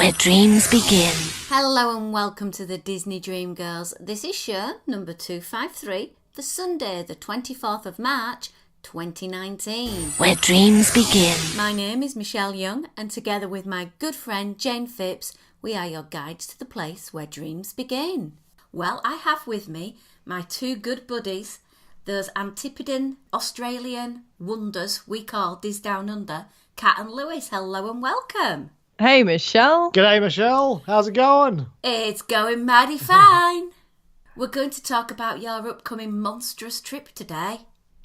where dreams begin. Hello and welcome to the Disney Dream Girls. This is show number 253 for Sunday the 24th of March 2019. Where dreams begin. My name is Michelle Young and together with my good friend Jane Phipps, we are your guides to the place where dreams begin. Well, I have with me my two good buddies, those Antipodean Australian wonders we call Diz Down Under, Kat and Lewis. Hello and welcome. Hey, Michelle. G'day, Michelle. How's it going? It's going mighty fine. We're going to talk about your upcoming monstrous trip today.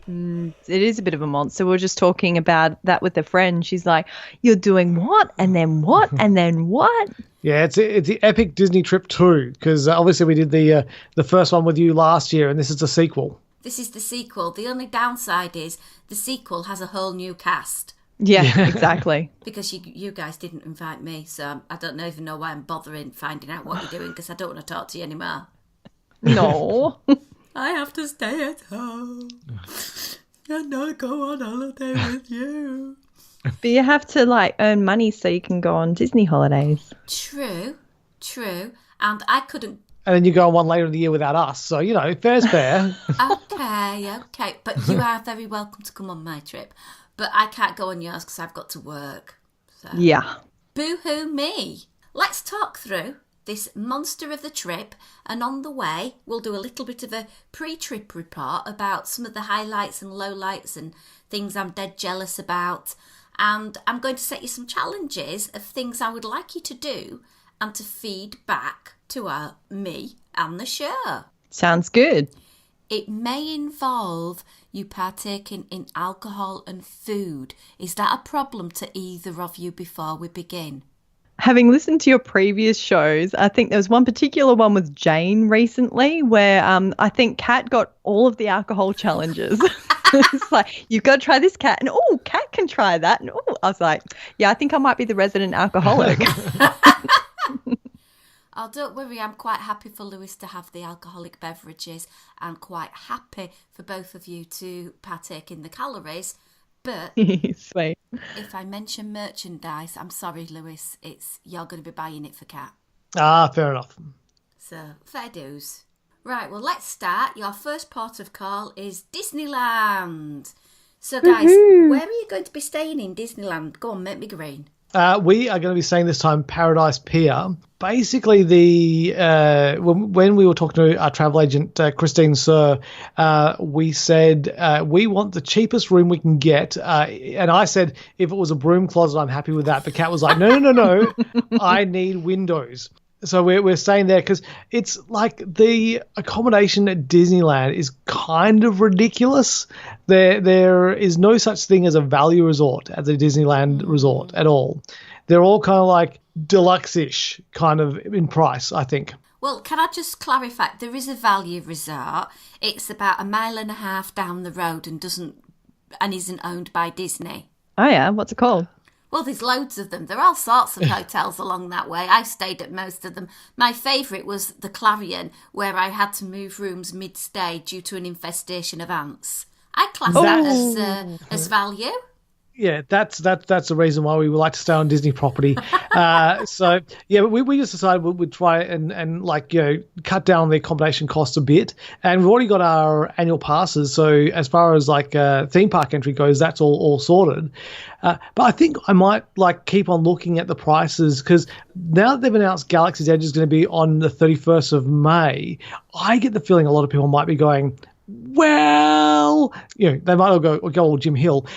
It is a bit of a monster. We were just talking about that with a friend. She's like, you're doing what? And then what? And then what? Yeah, it's the epic Disney trip too, because obviously we did the first one with you last year, and this is the sequel. This is the sequel. The only downside is the sequel has a whole new cast. Yeah, exactly. Because you guys didn't invite me, so I don't even know why I'm bothering finding out what you're doing, because I don't want to talk to you anymore. No. I have to stay at home and not go on holiday with you. But you have to earn money so you can go on Disney holidays. True. And I couldn't. And then you go on one later in the year without us, so, fair's fair. Okay. But you are very welcome to come on my trip. But I can't go on yours because I've got to work. So. Yeah. Boo-hoo me. Let's talk through this monster of the trip, and on the way we'll do a little bit of a pre-trip report about some of the highlights and lowlights and things I'm dead jealous about. And I'm going to set you some challenges of things I would like you to do and to feed back to me and the show. Sounds good. It may involve you partaking in alcohol and food. Is that a problem to either of you before we begin? Having listened to your previous shows, I think there was one particular one with Jane recently where I think Kat got all of the alcohol challenges. It's like, you've got to try this, Kat. And, Kat can try that. And, I was like, yeah, I think I might be the resident alcoholic. Oh, don't worry, I'm quite happy for Lewis to have the alcoholic beverages and quite happy for both of you to partake in the calories. But Sweet. If I mention merchandise, I'm sorry, Lewis, you're going to be buying it for Kat. Ah, fair enough. So, fair dues. Right, well, let's start. Your first port of call is Disneyland. So, guys, Where are you going to be staying in Disneyland? Go on, make me green. We are going to be staying this time Paradise Pier. Basically, when we were talking to our travel agent, Christine Sir, we said we want the cheapest room we can get. And I said, if it was a broom closet, I'm happy with that. But Kat was like, no, I need windows. So we're staying there because it's like the accommodation at Disneyland is kind of ridiculous. There is no such thing as a value resort at the Disneyland resort at all. They're all kind of like deluxe-ish kind of in price, I think. Well, can I just clarify? There is a value resort. It's about 1.5 miles down the road and isn't owned by Disney. Oh, yeah. What's it called? Well, there's loads of them. There are all sorts of hotels along that way. I've stayed at most of them. My favourite was the Clarion, where I had to move rooms mid-stay due to an infestation of ants. I class that as value. Yeah, that's the reason why we would like to stay on Disney property. So yeah, we just decided we'd try and cut down the accommodation costs a bit. And we've already got our annual passes, so as far as theme park entry goes, that's all sorted. But I think I might keep on looking at the prices because now that they've announced Galaxy's Edge is going to be on the 31st of May, I get the feeling a lot of people might be going, well, they might all go all Jim Hill.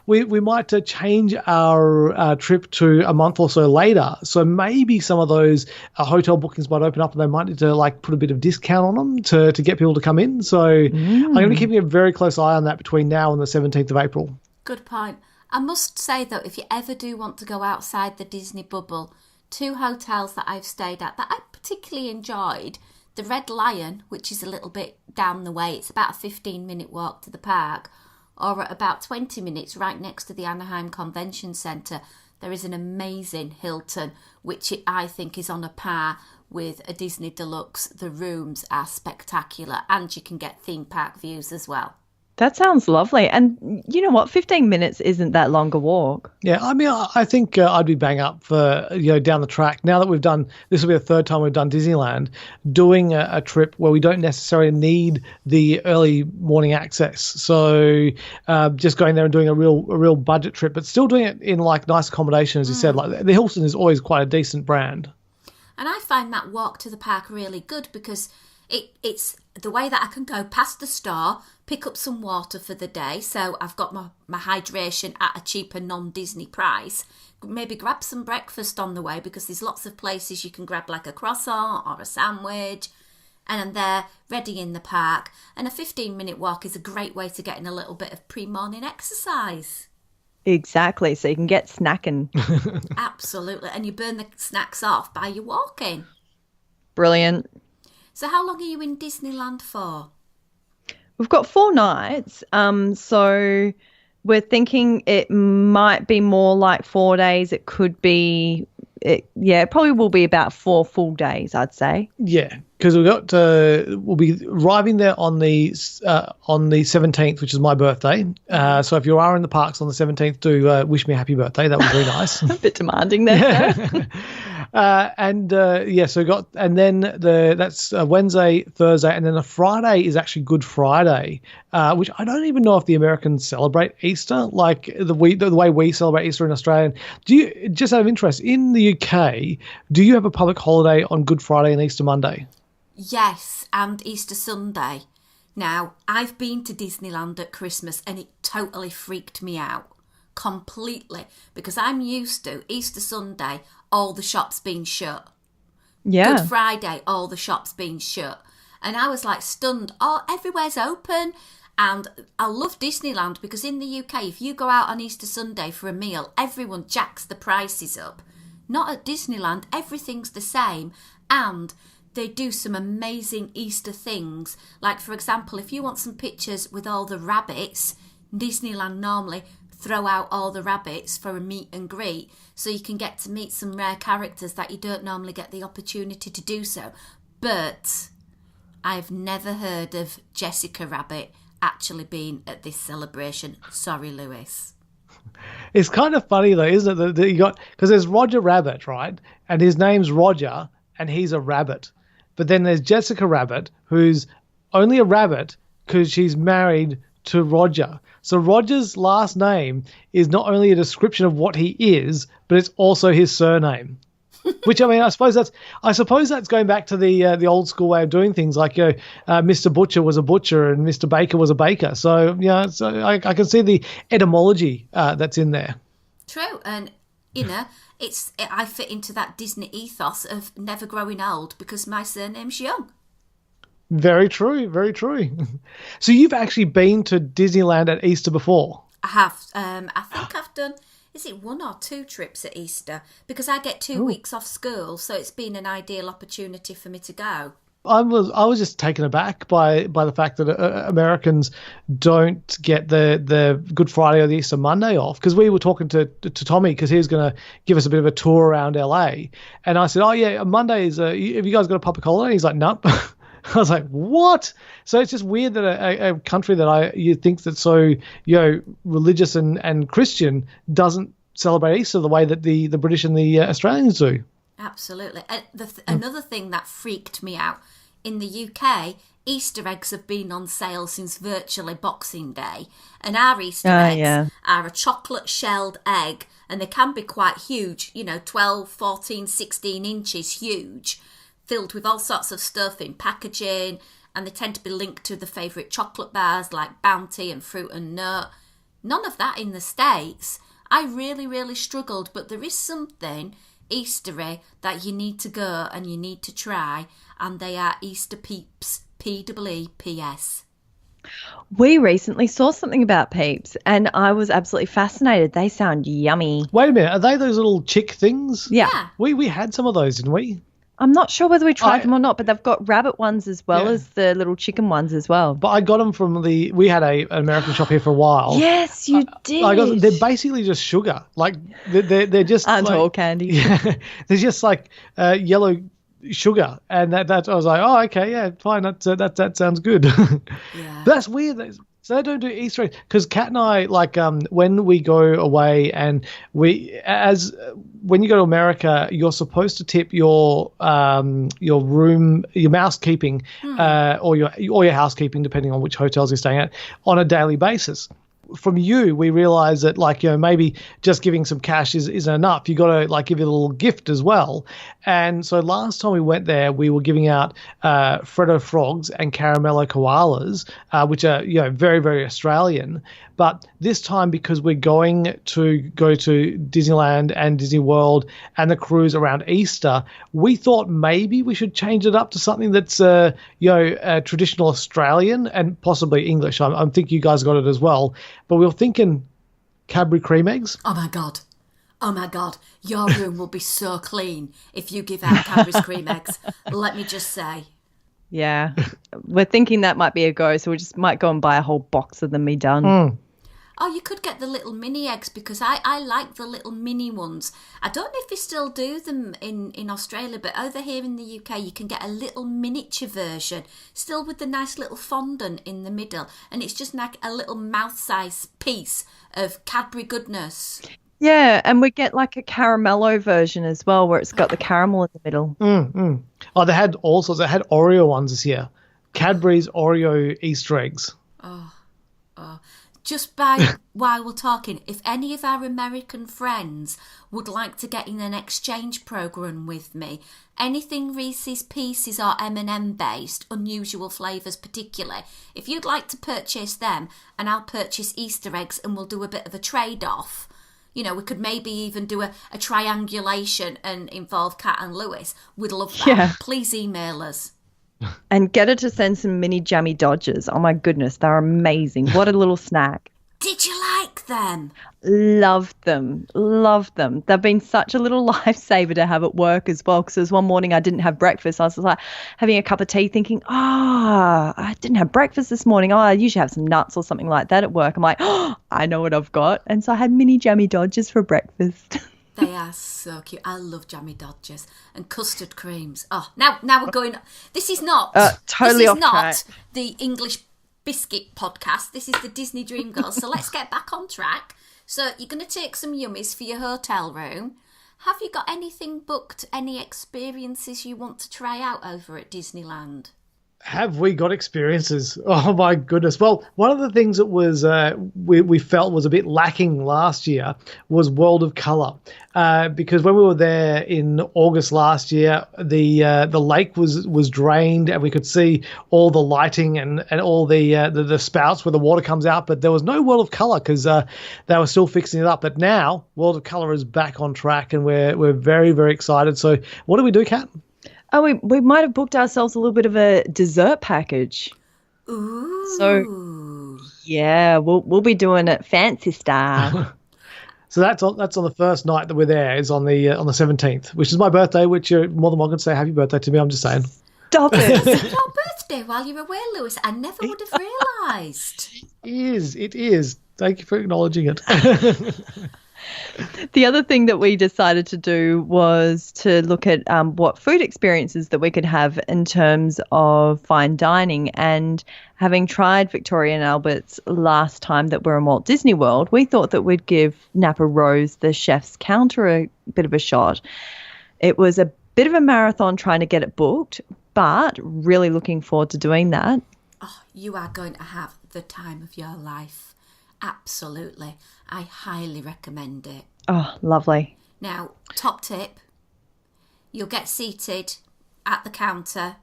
We might change our trip to a month or so later. So maybe some of those hotel bookings might open up and they might need to put a bit of discount on them to get people to come in. So I'm going to be keeping a very close eye on that between now and the 17th of April. Good point. I must say, though, if you ever do want to go outside the Disney bubble, 2 hotels that I've stayed at that I particularly enjoyed, the Red Lion, which is a little bit down the way, it's about a 15-minute walk to the park, or at about 20 minutes right next to the Anaheim Convention Centre, there is an amazing Hilton, which I think is on a par with a Disney Deluxe. The rooms are spectacular and you can get theme park views as well. That sounds lovely. And you know what? 15 minutes isn't that long a walk. Yeah, I mean, I think I'd be bang up for, down the track. Now that this will be the third time we've done Disneyland, doing a trip where we don't necessarily need the early morning access. So just going there and doing a real budget trip, but still doing it in like nice accommodation, as you said. Like the Hilton is always quite a decent brand. And I find that walk to the park really good because it's the way that I can go past the store, pick up some water for the day, so I've got my hydration at a cheaper non-Disney price. Maybe grab some breakfast on the way because there's lots of places you can grab like a croissant or a sandwich, and I'm there ready in the park. And a 15-minute walk is a great way to get in a little bit of pre-morning exercise. Exactly. So you can get snacking. Absolutely. And you burn the snacks off by your walking. Brilliant. So how long are you in Disneyland for? We've got 4 nights. So we're thinking it might be more like 4 days. It could be, it probably will be about 4 full days, I'd say. Yeah, because we'll be arriving there on the 17th, which is my birthday. So if you are in the parks on the 17th, do wish me a happy birthday. That would be very nice. A bit demanding there. Sir. That's Wednesday, Thursday, and then the Friday is actually Good Friday, which I don't even know if the Americans celebrate Easter like the way we celebrate Easter in Australia. Do you, just out of interest, in the UK, do you have a public holiday on Good Friday and Easter Monday? Yes, and Easter Sunday. Now, I've been to Disneyland at Christmas and it totally freaked me out. Completely. Because I'm used to Easter Sunday, all the shops being shut. Yeah. Good Friday, all the shops being shut. And I was like stunned. Oh, everywhere's open. And I love Disneyland because in the UK, if you go out on Easter Sunday for a meal, everyone jacks the prices up. Not at Disneyland, everything's the same. And they do some amazing Easter things. Like, for example, if you want some pictures with all the rabbits, Disneyland normally throw out all the rabbits for a meet and greet so you can get to meet some rare characters that you don't normally get the opportunity to do so. But I've never heard of Jessica Rabbit actually being at this celebration. Sorry, Lewis. It's kind of funny though, isn't it? That you got, because there's Roger Rabbit, right? And his name's Roger and he's a rabbit. But then there's Jessica Rabbit, who's only a rabbit because she's married to Roger. So Roger's last name is not only a description of what he is, but it's also his surname. Which, I mean, I suppose that's going back to the old school way of doing things. Like, Mr. Butcher was a butcher and Mr. Baker was a baker. So yeah, so I can see the etymology that's in there. True, and I fit into that Disney ethos of never growing old because my surname's Young. Very true, very true. So you've actually been to Disneyland at Easter before? I have. I think I've done, is it 1 or 2 trips at Easter? Because I get 2 weeks off school, so it's been an ideal opportunity for me to go. I was just taken aback by the fact that Americans don't get the Good Friday or the Easter Monday off, because we were talking to Tommy because he was going to give us a bit of a tour around LA, and I said, oh yeah, Monday is have you guys got a public holiday? He's like, nope. I was like, what? So it's just weird that a country that you think that's so religious and Christian doesn't celebrate Easter the way that the British and the Australians do. Absolutely. Another thing that freaked me out, in the UK, Easter eggs have been on sale since virtually Boxing Day. And our Easter eggs are a chocolate shelled egg, and they can be quite huge, 12, 14, 16 inches huge, filled with all sorts of stuff in packaging, and they tend to be linked to the favourite chocolate bars like Bounty and Fruit and Nut. None of that in the States. I really, really struggled, but there is something Eastery that you need to go and you need to try, and they are Easter Peeps, Peeps. We recently saw something about Peeps and I was absolutely fascinated. They sound yummy. Wait a minute, are they those little chick things? Yeah. We had some of those, didn't we? I'm not sure whether we tried them or not, but they've got rabbit ones as well as the little chicken ones as well. But I got them from we had an American shop here for a while. Yes, you did. They're basically just sugar. Like they're just aren't all candy. Yeah, they're just like yellow sugar, and that I was like, oh, okay, yeah, fine, that sounds good. Yeah. That's weird. So they don't do Easter eggs because Kat and I when we go away and when you go to America, you're supposed to tip your mousekeeping or your housekeeping, depending on which hotels you're staying at, on a daily basis. From you, we realize that maybe just giving some cash isn't enough. You got to give it a little gift as well. And so last time we went there, we were giving out Freddo frogs and caramello koalas, which are very, very Australian. But this time, because we're going to go to Disneyland and Disney World and the cruise around Easter, we thought maybe we should change it up to something that's traditional Australian and possibly English. I think you guys got it as well. But we were thinking Cadbury cream eggs. Oh my God, your room will be so clean if you give out Cadbury's cream eggs. Let me just say. Yeah, we're thinking that might be a go, so we just might go and buy a whole box of them. Be done. Oh, you could get the little mini eggs because I like the little mini ones. I don't know if they still do them in Australia, but over here in the UK you can get a little miniature version, still with the nice little fondant in the middle, and it's just like a little mouth-sized piece of Cadbury goodness. Yeah, and we get like a caramello version as well where it's got the caramel in the middle. Oh, they had all sorts. They had Oreo ones this year. Cadbury's Oreo Easter eggs. Just by while we're talking, if any of our American friends would like to get in an exchange program with me, anything Reese's Pieces or M&M based, unusual flavours particularly, if you'd like to purchase them and I'll purchase Easter eggs and we'll do a bit of a trade-off, we could maybe even do a triangulation and involve Kat and Lewis. We'd love that. Yeah. Please email us. And get her to send some mini jammy Dodgers. Oh my goodness, they're amazing. What a little snack. Did you like them? Loved them. They've been such a little lifesaver to have at work as well, because there was one morning I didn't have breakfast. I was like having a cup of tea thinking, I didn't have breakfast this morning. I usually have some nuts or something like that at work. I'm like, I know what I've got. And so I had mini jammy Dodgers for breakfast. They are so cute. I love jammy Dodgers and custard creams. Oh, now we're going. This is not totally this is off not track. The English Biscuit podcast. This is the Disney Dream Girls. So let's get back on track. So you're going to take some yummies for your hotel room. Have you got anything booked? Any experiences you want to try out over at Disneyland? Have we got experiences? Oh my goodness. Well, one of the things that was we felt was a bit lacking last year was World of Colour, because when we were there in August last year, the lake was drained and we could see all the lighting and all the spouts where the water comes out, but there was no World of Colour because they were still fixing it up. But now World of Colour is back on track and we're very, very excited. So what do we do, Kat? Oh, we might have booked ourselves a little bit of a dessert package. Ooh. So, yeah, we'll be doing it fancy style. So that's on the first night that we're there is on the 17th, which is my birthday, which you're more than welcome to say happy birthday to me. I'm just saying. Stop it. It's your birthday while you're away, Lewis. I never would have realised. It is. Thank you for acknowledging it. The other thing that we decided to do was to look at what food experiences that we could have in terms of fine dining. And having tried Victoria and Albert's last time that we're in Walt Disney World, we thought that we'd give Napa Rose, the chef's counter, a bit of a shot. It was a bit of a marathon trying to get it booked, but really looking forward to doing that. Oh, you are going to have the time of your life. Absolutely. I highly recommend it. Oh, lovely. Now, top tip, you'll get seated at the counter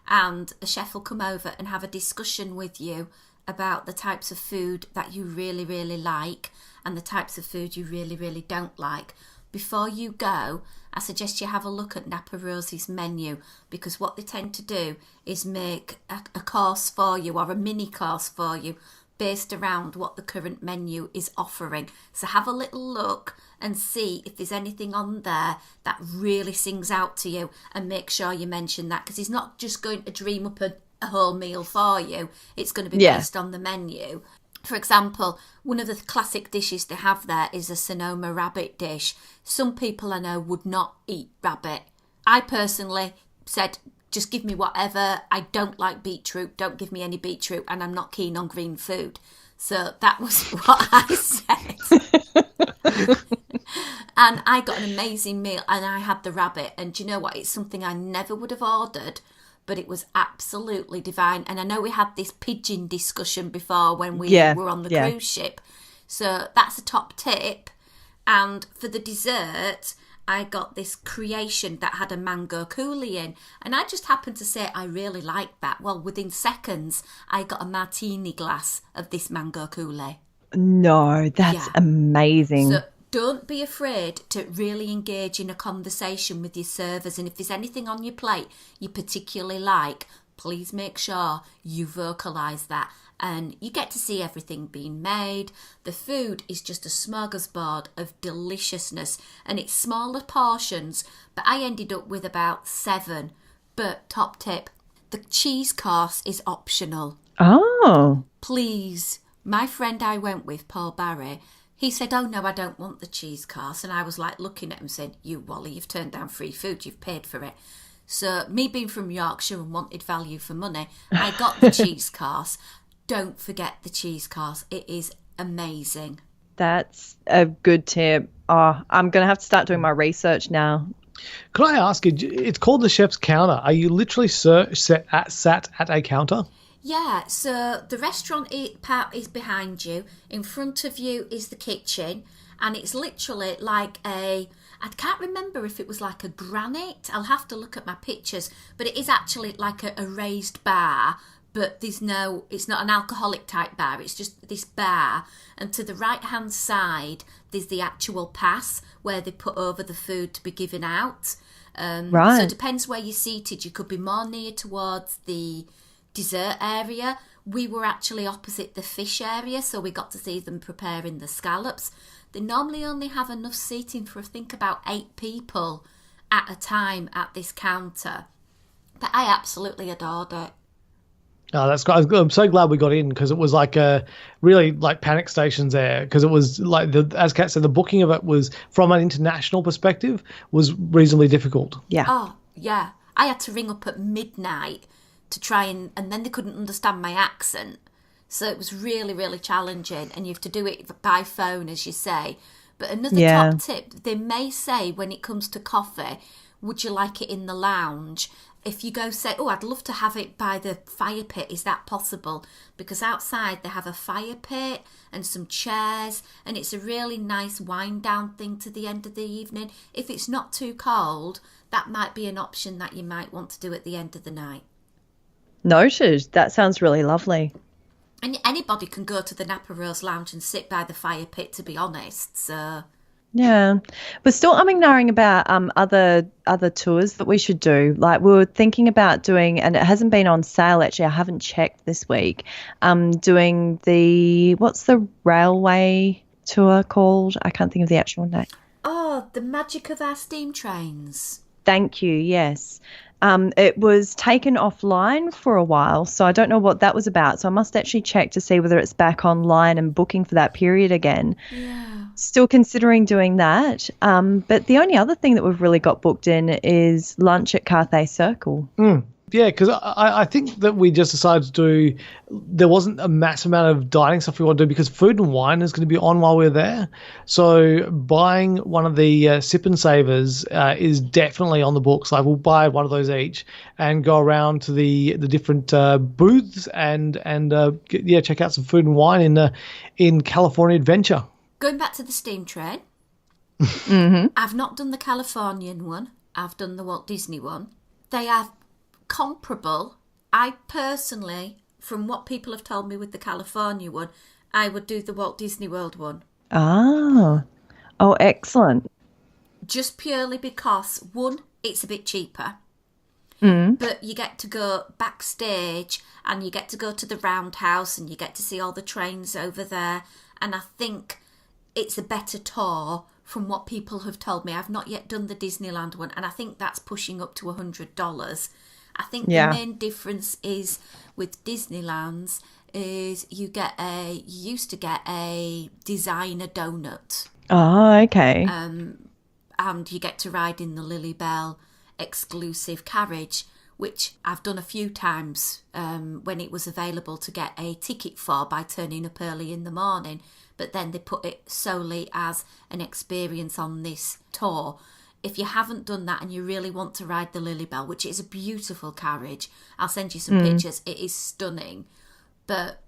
and the chef will come over and have a discussion with you about the types of food that you really, really like and the types of food you really, really don't like. Before you go, I suggest you have a look at Napa Rose's menu, because what they tend to do is make a course for you or a mini course for you based around what the current menu is offering. So have a little look and see if there's anything on there that really sings out to you, and make sure you mention that, because he's not just going to dream up a whole meal for you. It's going to be based on the menu. For example, one of the classic dishes they have there is a Sonoma rabbit dish. Some people I know would not eat rabbit. I personally said, just give me whatever. I don't like beetroot. Don't give me any beetroot, and I'm not keen on green food. So that was what I said. And I got an amazing meal, and I had the rabbit. And do you know what? It's something I never would have ordered, but it was absolutely divine. And I know we had this pigeon discussion before when we were on the cruise ship. So that's a top tip. And for the dessert, I got this creation that had a mango coulis in. And I just happened to say I really liked that. Well, within seconds, I got a martini glass of this mango coulis. No, that's amazing. So don't be afraid to really engage in a conversation with your servers. And if there's anything on your plate you particularly like, please make sure you vocalise that. And you get to see everything being made. The food is just a smorgasbord of deliciousness, and it's smaller portions, but I ended up with about 7. But top tip, the cheese course is optional. Oh. Please. My friend I went with, Paul Barry, he said, oh no, I don't want the cheese course. And I was like looking at him saying, you Wally, you've turned down free food, you've paid for it. So me being from Yorkshire and wanted value for money, I got the cheese course. Don't forget the cheese course. It is amazing. That's a good tip. Oh, I'm going to have to start doing my research now. Could I ask you, it's called the chef's counter. Are you literally sat at a counter? Yeah, so the restaurant part is behind you. In front of you is the kitchen. And it's literally like I can't remember if it was like a granite. I'll have to look at my pictures. But it is actually like a raised bar. But it's not an alcoholic type bar. It's just this bar. And to the right-hand side, there's the actual pass where they put over the food to be given out. Right. So it depends where you're seated. You could be more near towards the dessert area. We were actually opposite the fish area, so we got to see them preparing the scallops. They normally only have enough seating for, I think, about 8 people at a time at this counter. But I absolutely adored it. Oh, that's great. I'm so glad we got in, because it was like really like panic stations there, because it was like, as Kat said, the booking of it was, from an international perspective, was reasonably difficult. Yeah. Oh, yeah. I had to ring up at midnight to try and then they couldn't understand my accent. So it was really, really challenging, and you have to do it by phone, as you say. But another top tip, they may say when it comes to coffee, would you like it in the lounge? If you go say, oh, I'd love to have it by the fire pit, is that possible? Because outside they have a fire pit and some chairs, and it's a really nice wind down thing to the end of the evening. If it's not too cold, that might be an option that you might want to do at the end of the night. Noted. That sounds really lovely. And anybody can go to the Napa Rose Lounge and sit by the fire pit, to be honest. So yeah, we're still umming and ahhing about other tours that we should do. Like, we were thinking about doing, and it hasn't been on sale actually. I haven't checked this week. Doing what's the railway tour called? I can't think of the actual name. Oh, the magic of our steam trains. Thank you. Yes. It was taken offline for a while, so I don't know what that was about. So I must actually check to see whether it's back online and booking for that period again. Yeah. Still considering doing that. But the only other thing that we've really got booked in is lunch at Carthay Circle. Yeah, because I think that we just decided to do, there wasn't a massive amount of dining stuff we want to do, because food and wine is going to be on while we're there. So buying one of the sip and savers is definitely on the books. Like, we'll buy one of those each and go around to the different booths and check out some food and wine in California Adventure. Going back to the steam train, I've not done the Californian one. I've done the Walt Disney one. They are comparable. I personally, from what people have told me with the California one, I would do the Walt Disney World one. Oh, excellent. Just purely because, one, it's a bit cheaper, but you get to go backstage and you get to go to the Roundhouse and you get to see all the trains over there. And I think it's a better tour from what people have told me. I've not yet done the Disneyland one, and I think that's pushing up to $100. I think the main difference is with Disneyland's is you used to get a designer donut. Oh, okay. And you get to ride in the Lily Bell exclusive carriage. which I've done a few times when it was available to get a ticket for by turning up early in the morning. But then they put it solely as an experience on this tour. If you haven't done that and you really want to ride the Lilybell, which is a beautiful carriage, I'll send you some pictures. It is stunning. But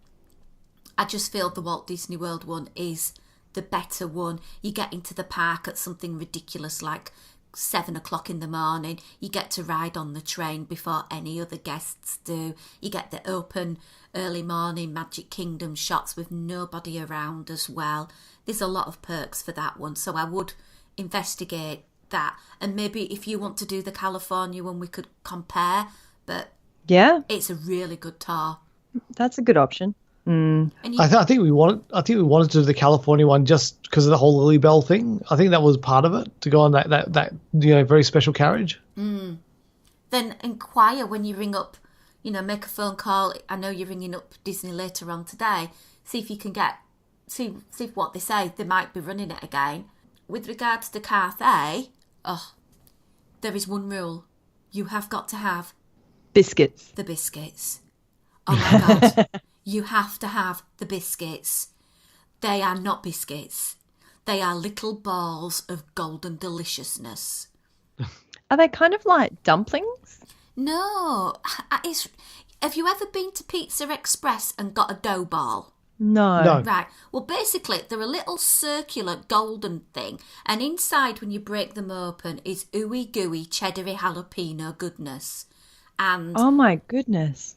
I just feel the Walt Disney World one is the better one. You get into the park at something ridiculous like 7 o'clock in the morning. You get to ride on the train before any other guests do. You get the open early morning Magic Kingdom shots with nobody around as well. There's a lot of perks for that one, so I would investigate that. And maybe if you want to do the California one, we could compare. But Yeah, it's a really good tour. that's a good option. And you, I think we wanted to do the California one just because of the whole Lily Bell thing. I think that was part of it, to go on that very special carriage. then inquire when you ring up, make a phone call. I know you're ringing up Disney later on today. See if you can see what they say. They might be running it again. With regards to Cathay, there is one rule. You have got to have Biscuits. the biscuits. Oh my God. You have to have the biscuits. They are not biscuits. They are little balls of golden deliciousness. Are they kind of like dumplings? No. Have you ever been to Pizza Express and got a dough ball? No. Right. Well, basically, they're a little circular golden thing, and inside, when you break them open, is ooey gooey cheddar jalapeno goodness. And Oh my goodness.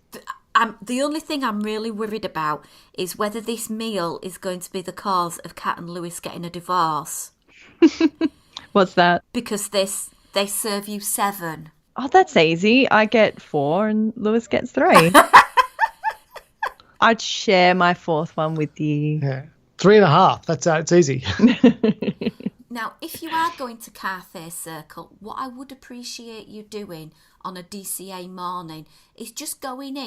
the only thing I'm really worried about is whether this meal is going to be the cause of Kat and Lewis getting a divorce, What's that? because they serve you 7. Oh, that's easy. I get 4 and Lewis gets 3. I'd share my 4th one with you. Yeah, 3.5. That's it's easy. Now, if you are going to Cathay Circle, what I would appreciate you doing on a DCA morning is just going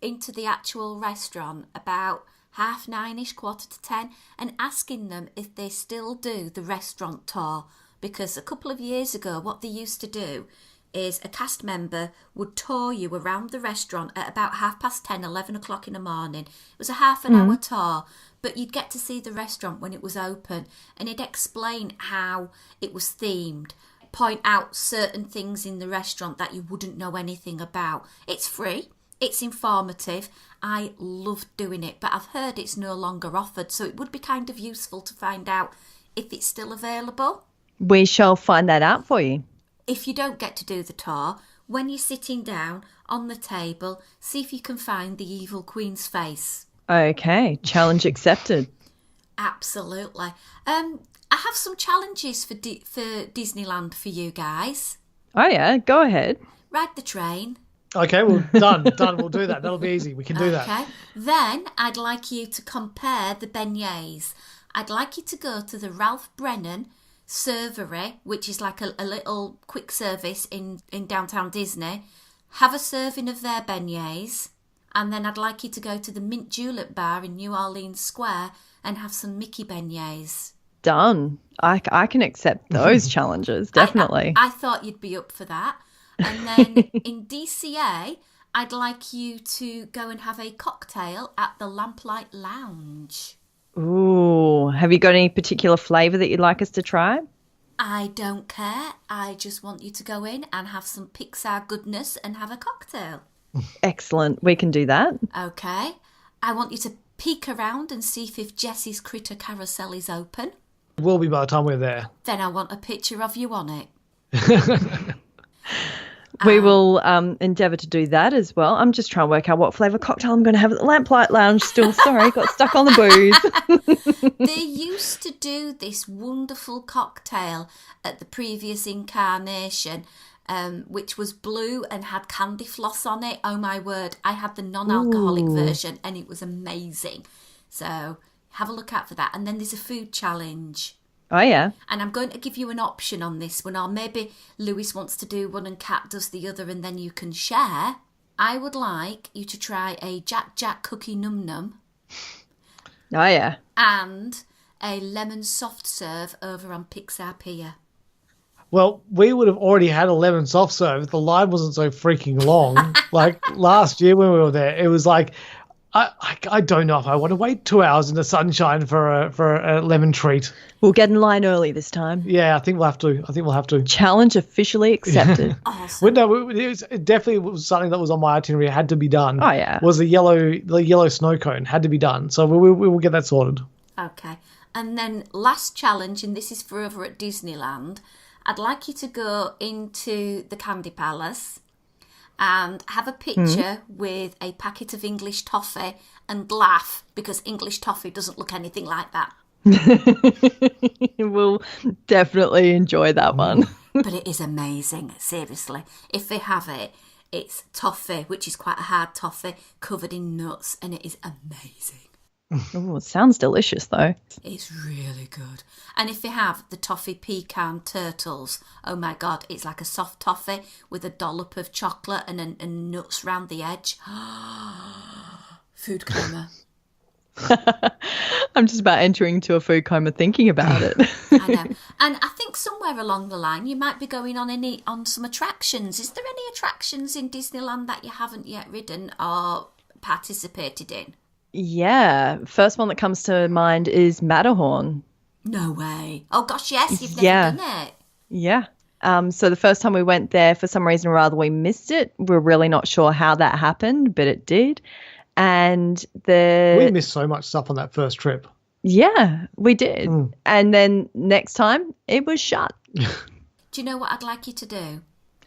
into the actual restaurant about 9:30ish, 9:45, and asking them if they still do the restaurant tour. Because a couple of years ago, what they used to do is a cast member would tour you around the restaurant at about 10:30, 11 o'clock in the morning. It was a half an hour tour, but you'd get to see the restaurant when it was open, and it'd explain how it was themed, point out certain things in the restaurant that you wouldn't know anything about. It's free, it's informative. I loved doing it, but I've heard it's no longer offered, so it would be kind of useful to find out if it's still available. We shall find that out for you. If you don't get to do the tour, when you're sitting down on the table, see if you can find the Evil Queen's face. Okay, challenge accepted. Absolutely. I have some challenges for Disneyland for you guys. Oh yeah, go ahead. Ride the train. Okay, well, done. We'll do that. That'll be easy. We can do that. Okay. Then I'd like you to compare the beignets. I'd like you to go to the Ralph Brennan Servery, which is like a little quick service in downtown Disney. Have a serving of their beignets, and then I'd like you to go to the Mint Julep Bar in New Orleans Square and have some Mickey beignets. Done. I can accept those challenges, definitely. I thought you'd be up for that. And then in DCA, I'd like you to go and have a cocktail at the Lamplight Lounge. Ooh, have you got any particular flavour that you'd like us to try? I don't care. I just want you to go in and have some Pixar goodness and have a cocktail. Excellent. We can do that. Okay. I want you to peek around and see if Jessie's Critter Carousel is open. Will be by the time we're there. Then I want a picture of you on it. We will endeavour to do that as well. I'm just trying to work out what flavour cocktail I'm going to have at the Lamplight Lounge still. Sorry, got stuck on the booze. They used to do this wonderful cocktail at the previous incarnation, which was blue and had candy floss on it. Oh my word, I had the non-alcoholic version and it was amazing. So have a look out for that. And then there's a food challenge. Oh, yeah. And I'm going to give you an option on this one, or maybe Lewis wants to do one and Kat does the other and then you can share. I would like you to try a Jack Jack Cookie Num Num. Oh, yeah. And a lemon soft serve over on Pixar Pier. Well, we would have already had a lemon soft serve if the line wasn't so freaking long. Like last year when we were there, it was like, I don't know if I want to wait 2 hours in the sunshine for a lemon treat. We'll get in line early this time. Yeah, I think we'll have to. Challenge officially accepted. Awesome. Well, no, it definitely was something that was on my itinerary. It had to be done. Oh, yeah. Was the yellow snow cone had to be done. So we will get that sorted. Okay. And then last challenge, and this is for over at Disneyland. I'd like you to go into the Candy Palace and have a picture with a packet of English toffee and laugh because English toffee doesn't look anything like that. We'll definitely enjoy that one. But it is amazing, seriously. If they have it, it's toffee, which is quite a hard toffee, covered in nuts, and it is amazing. Oh, it sounds delicious, though. It's really good. And if they have the toffee pecan turtles, oh my God, it's like a soft toffee with a dollop of chocolate and nuts round the edge. Food coma. I'm just about entering into a food coma thinking about it. I know. And I think somewhere along the line you might be going on some attractions. Is there any attractions in Disneyland that you haven't yet ridden or participated in? Yeah. First one that comes to mind is Matterhorn. No way. Oh gosh, yes, you've Yeah. never done it. Yeah. So the first time we went there, for some reason or other, we missed it. We're really not sure how that happened, but it did. And We missed so much stuff on that first trip. yeah, we did. And then next time it was shut. Do you know what I'd like you to do?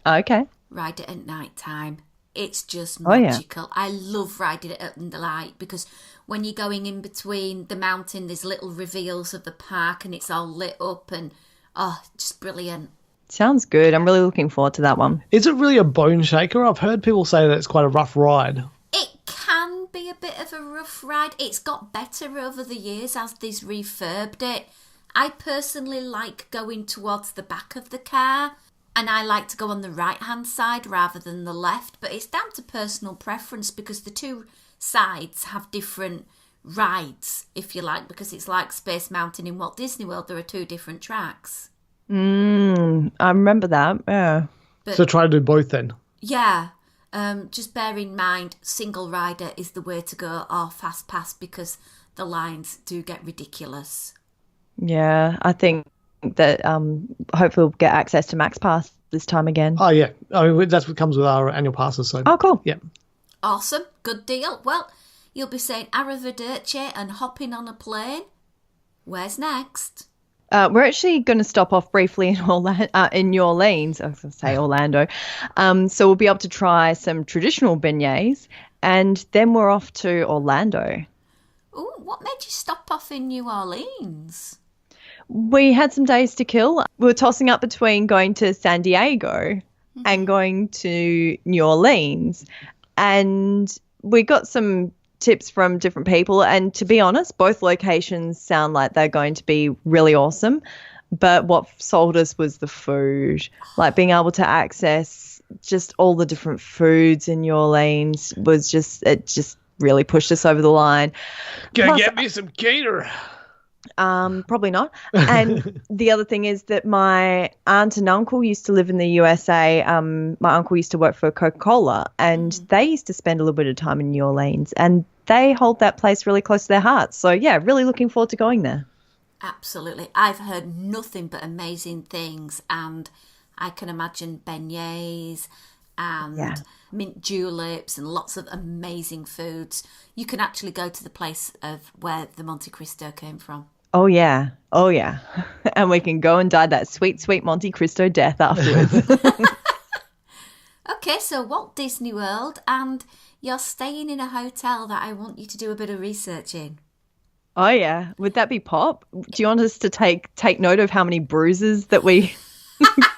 Okay. Ride it at night time. It's just Oh, yeah. magical. I love riding it at the light because when you're going in between the mountain, there's little reveals of the park and it's all lit up and, just brilliant. Sounds good. I'm really looking forward to that one. Is it really a bone shaker? I've heard people say that it's quite a rough ride. It can be a bit of a rough ride. It's got better over the years as they've refurbed it. I personally like going towards the back of the car and I like to go on the right-hand side rather than the left, but it's down to personal preference because the two sides have different rides, if you like, because it's like Space Mountain in Walt Disney World. There are two different tracks. I remember that. Yeah. But So try to do both then. yeah, just bear in mind, single rider is the way to go or fast pass because the lines do get ridiculous. Yeah. I think that hopefully we'll get access to Max Pass this time again. Oh, yeah. I mean, that's what comes with our annual passes. So. Oh, cool. Yeah. Awesome, good deal. Well, you'll be saying arrivederci and hopping on a plane. Where's next? We're actually going to stop off briefly in New Orleans. I was going to say Orlando. So we'll be able to try some traditional beignets, and then we're off to Orlando. Ooh, what made you stop off in New Orleans? We had some days to kill. We were tossing up between going to San Diego and going to New Orleans, and we got some tips from different people, and to be honest, both locations sound like they're going to be really awesome, but what sold us was the food. Like being able to access just all the different foods in New Orleans was just really pushed us over the line. Go Plus, get me some cater. Probably not. And the other thing is that my aunt and uncle used to live in the USA. My uncle used to work for Coca-Cola, and they used to spend a little bit of time in New Orleans, and they hold that place really close to their hearts. So, yeah, really looking forward to going there. Absolutely. I've heard nothing but amazing things, and I can imagine beignets and mint juleps and lots of amazing foods. You can actually go to the place of where the Monte Cristo came from. Oh, yeah. Oh, yeah. And we can go and die that sweet, sweet Monte Cristo death afterwards. Okay, so Walt Disney World, and you're staying in a hotel that I want you to do a bit of research in. Oh, yeah. Would that be Pop? Do you want us to take note of how many bruises that we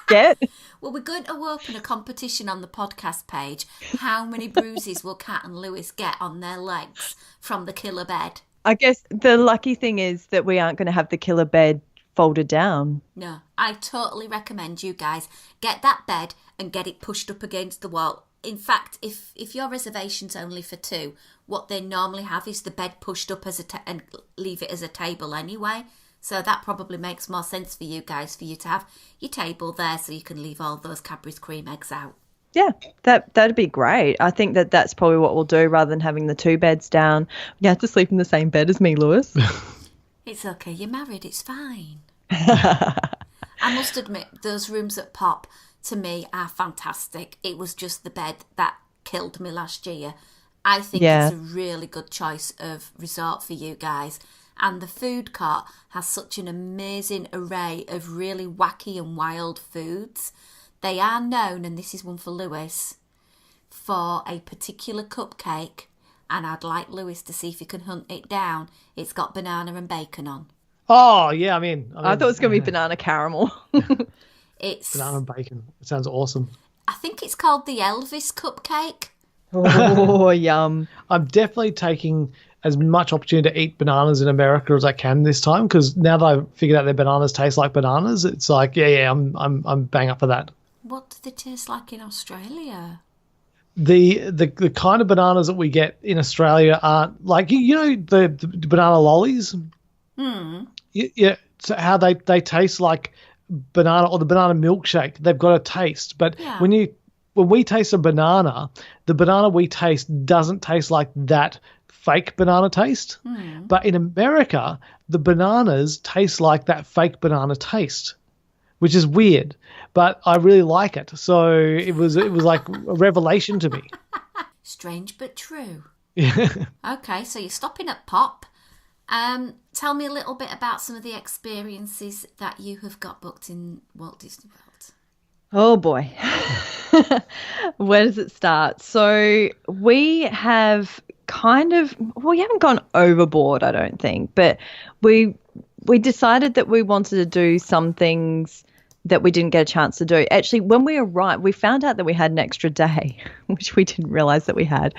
get? Well, we're going to open a competition on the podcast page. How many bruises will Kat and Lewis get on their legs from the killer bed? I guess the lucky thing is that we aren't going to have the killer bed folded down. No, I totally recommend you guys get that bed and get it pushed up against the wall. In fact, if your reservation's only for two, what they normally have is the bed pushed up and leave it as a table anyway. So that probably makes more sense for you guys, for you to have your table there so you can leave all those Cadbury's cream eggs out. Yeah, that'd be great. I think that's probably what we'll do rather than having the 2 beds down. You have to sleep in the same bed as me, Lewis. It's okay. You're married. It's fine. I must admit, those rooms at Pop, to me, are fantastic. It was just the bed that killed me last year. I think it's a really good choice of resort for you guys. And the food court has such an amazing array of really wacky and wild foods. They are known, and this is one for Lewis, for a particular cupcake. And I'd like Lewis to see if he can hunt it down. It's got banana and bacon on. Oh, yeah, I mean I thought it was going to be banana caramel. It's banana and bacon. It sounds awesome. I think it's called the Elvis cupcake. Oh, yum. I'm definitely taking as much opportunity to eat bananas in America as I can this time, because now that I've figured out their bananas taste like bananas, it's like, I'm bang up for that. What do they taste like in Australia? The kind of bananas that we get in Australia aren't like, you know, the banana lollies. Yeah, so how they taste like banana, or the banana milkshake. They've got a taste, but when we taste a banana, the banana we taste doesn't taste like that fake banana taste. But in America, the bananas taste like that fake banana taste, which is weird, but I really like it. So it was like a revelation to me. Strange but true. Yeah. Okay, so you're stopping at Pop. Tell me a little bit about some of the experiences that you have got booked in Walt Disney World. Oh boy. Where does it start? So we have we haven't gone overboard, I don't think, but we decided that we wanted to do some things that we didn't get a chance to do. Actually, when we arrived, we found out that we had an extra day, which we didn't realize that we had.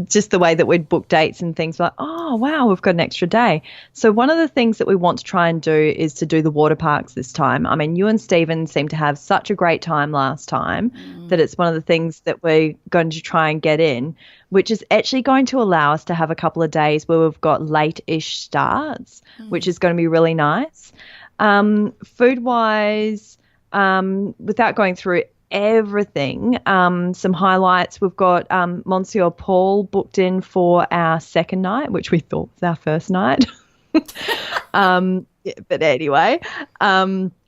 Just the way that we'd booked dates and things, like, oh, wow, we've got an extra day. So one of the things that we want to try and do is to do the water parks this time. I mean, you and Stephen seemed to have such a great time last time that it's one of the things that we're going to try and get in, which is actually going to allow us to have a couple of days where we've got late-ish starts, which is going to be really nice. Food-wise, without going through everything, some highlights. We've got Monsieur Paul booked in for our second night, which we thought was our first night. But anyway,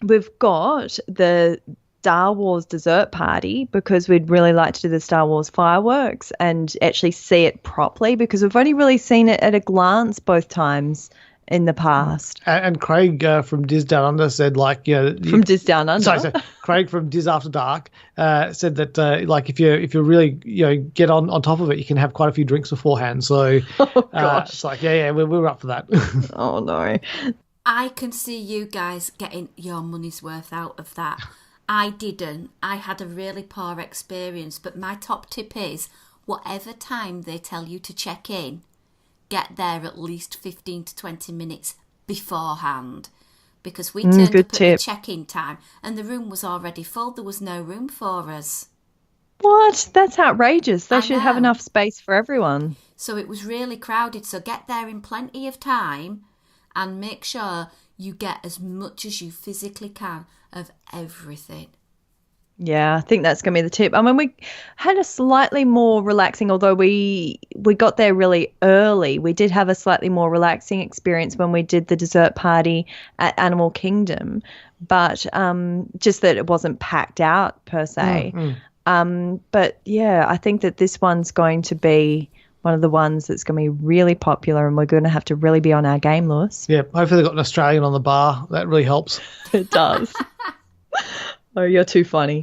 we've got the Star Wars dessert party because we'd really like to do the Star Wars fireworks and actually see it properly, because we've only really seen it at a glance both times in the past. And Craig from Diz Down Under said, like, you know, from Diz Down Under. Sorry, Craig from Diz After Dark said that like if you really, you know, get on top of it, you can have quite a few drinks beforehand. So it's like we're up for that. Oh no, I can see you guys getting your money's worth out of that. I didn't. I had a really poor experience, but my top tip is whatever time they tell you to check in, get there at least 15 to 20 minutes beforehand, because we turned up at the check-in time and the room was already full. There was no room for us. What? That's outrageous. They should have enough space for everyone. So it was really crowded. So get there in plenty of time and make sure you get as much as you physically can of everything. Yeah, I think that's going to be the tip. I mean, we had a slightly more relaxing, although we got there really early. We did have a slightly more relaxing experience when we did the dessert party at Animal Kingdom, but just that it wasn't packed out per se. But yeah, I think that this one's going to be one of the ones that's going to be really popular, and we're going to have to really be on our game, Lewis. Yeah, hopefully they've got an Australian on the bar. That really helps. It does. Oh, you're too funny.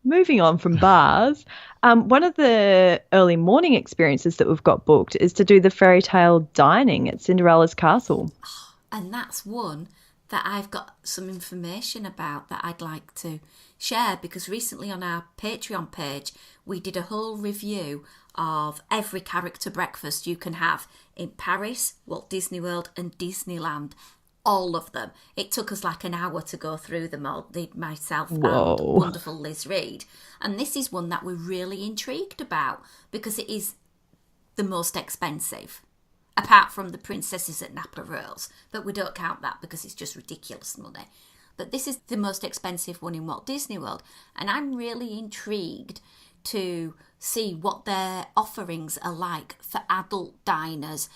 Moving on from bars, one of the early morning experiences that we've got booked is to do the fairy tale dining at Cinderella's castle. And that's one that I've got some information about that I'd like to share, because recently on our Patreon page, we did a whole review of every character breakfast you can have in Paris, Walt Disney World and Disneyland. All of them. It took us like an hour to go through them all, myself and wonderful Liz Reed. And this is one that we're really intrigued about because it is the most expensive. apart from the princesses at Napa Rose, but we don't count that because it's just ridiculous money. But this is the most expensive one in Walt Disney World, and I'm really intrigued to see what their offerings are like for adult diners,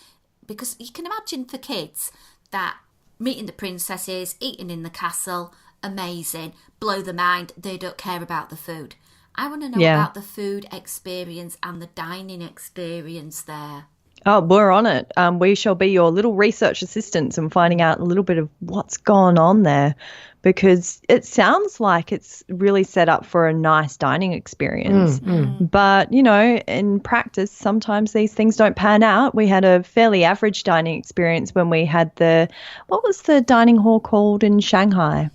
because you can imagine for kids that meeting the princesses, eating in the castle, amazing, blow the mind, they don't care about the food. I want to know about the food experience and the dining experience there. Oh, we're on it. We shall be your little research assistants and finding out a little bit of what's gone on there, because it sounds like it's really set up for a nice dining experience. But, you know, in practice, sometimes these things don't pan out. We had a fairly average dining experience when we had what was the dining hall called in Shanghai?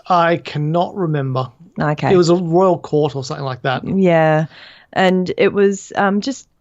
I cannot remember. Okay. It was a royal court or something like that. Yeah. And it was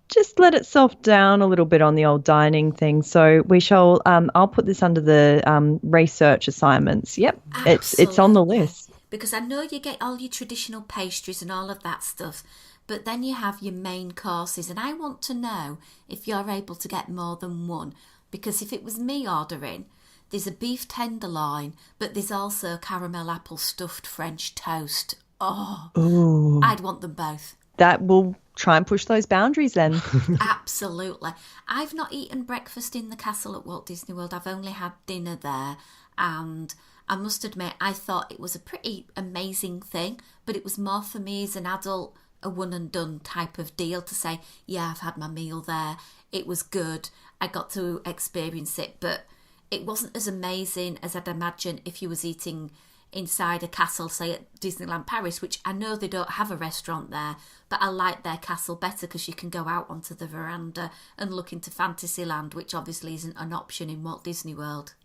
just let itself down a little bit on the old dining thing. So we shall, I'll put this under the research assignments. Yep, it's on the list. Because I know you get all your traditional pastries and all of that stuff, but then you have your main courses, and I want to know if you're able to get more than one. Because if it was me ordering, there's a beef tenderloin, but there's also caramel apple stuffed French toast. Oh, ooh. I'd want them both. That will try and push those boundaries then. Absolutely. I've not eaten breakfast in the castle at Walt Disney World. I've only had dinner there, and I must admit I thought it was a pretty amazing thing, but it was more for me as an adult, a one and done type of deal to say, yeah, I've had my meal there. It was good. I got to experience it, but it wasn't as amazing as I'd imagine if you was eating inside a castle, say at Disneyland Paris, which I know they don't have a restaurant there, but I like their castle better because you can go out onto the veranda and look into Fantasyland, which obviously isn't an option in Walt Disney World.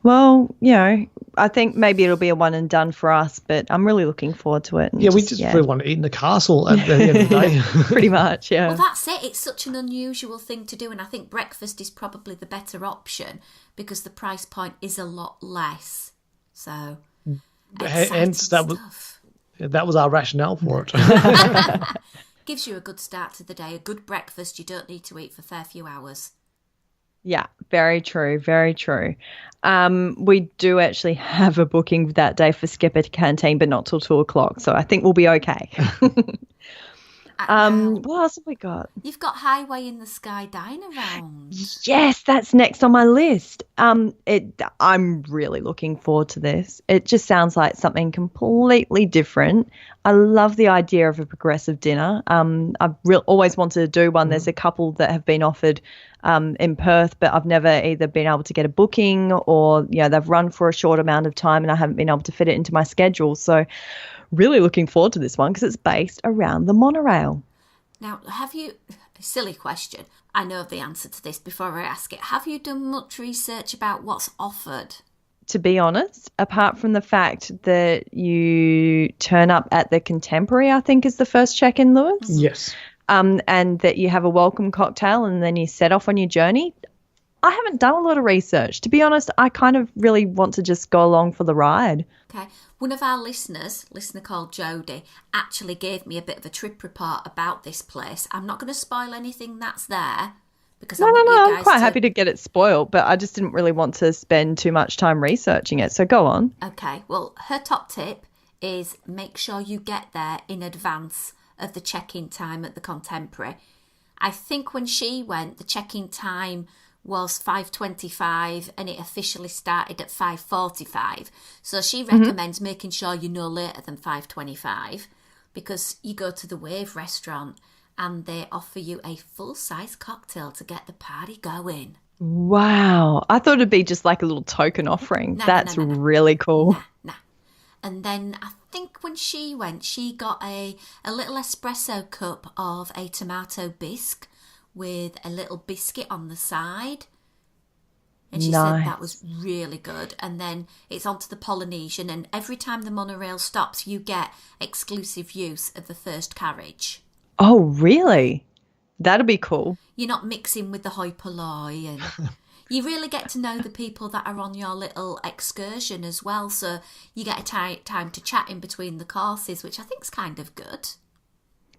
Well, you know, I think maybe it'll be a one and done for us, but I'm really looking forward to it. Yeah, we just really want to eat in the castle at the end of the day. Pretty much, yeah. Well, that's it. It's such an unusual thing to do, and I think breakfast is probably the better option because the price point is a lot less. So, hence that was our rationale for it. Gives you a good start to the day, a good breakfast you don't need to eat for a fair few hours. Yeah, very true, very true. We do actually have a booking that day for Skipper Canteen, but not till 2:00, so I think we'll be okay. What else have we got? You've got Highway in the Sky Dine Around. Yes, that's next on my list. I'm really looking forward to this. It just sounds like something completely different. I love the idea of a progressive dinner. I've always wanted to do one. There's a couple that have been offered in Perth, but I've never either been able to get a booking or, you know, they've run for a short amount of time and I haven't been able to fit it into my schedule. So really looking forward to this one because it's based around the monorail. Now, silly question, I know the answer to this before I ask it. Have you done much research about what's offered? To be honest, apart from the fact that you turn up at the Contemporary, I think is the first check-in, Lewis. Yes. And that you have a welcome cocktail and then you set off on your journey. I haven't done a lot of research. To be honest, I kind of really want to just go along for the ride. Okay. One of our listener called Jodie, actually gave me a bit of a trip report about this place. I'm not going to spoil anything that's there. Because I'm quite happy to get it spoiled, but I just didn't really want to spend too much time researching it. So go on. Okay. Well, her top tip is make sure you get there in advance of the check-in time at the Contemporary. I think when she went, the check-in time was 5:25 and it officially started at 5:45. So she recommends making sure you're no later than 5:25 because you go to the Wave restaurant and they offer you a full-size cocktail to get the party going. Wow. I thought it'd be just like a little token offering. That's really cool. Nah. And then I think when she went, she got a little espresso cup of a tomato bisque with a little biscuit on the side. And she said that was really good. And then it's onto the Polynesian. And every time the monorail stops, you get exclusive use of the first carriage. Oh, really? That'll be cool. You're not mixing with the hoi polloi and you really get to know the people that are on your little excursion as well. So you get a time to chat in between the courses, which I think is kind of good.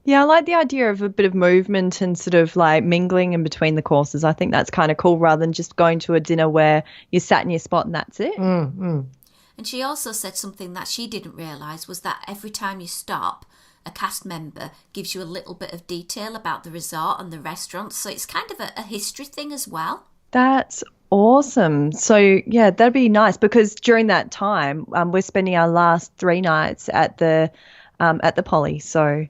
Yeah, I like the idea of a bit of movement and sort of like mingling in between the courses. I think that's kind of cool rather than just going to a dinner where you're sat in your spot and that's it. And she also said something that she didn't realise was that every time you stop, a cast member gives you a little bit of detail about the resort and the restaurants. So it's kind of a history thing as well. That's awesome. So, yeah, that'd be nice because during that time, we're spending our last 3 nights at the Poly. So,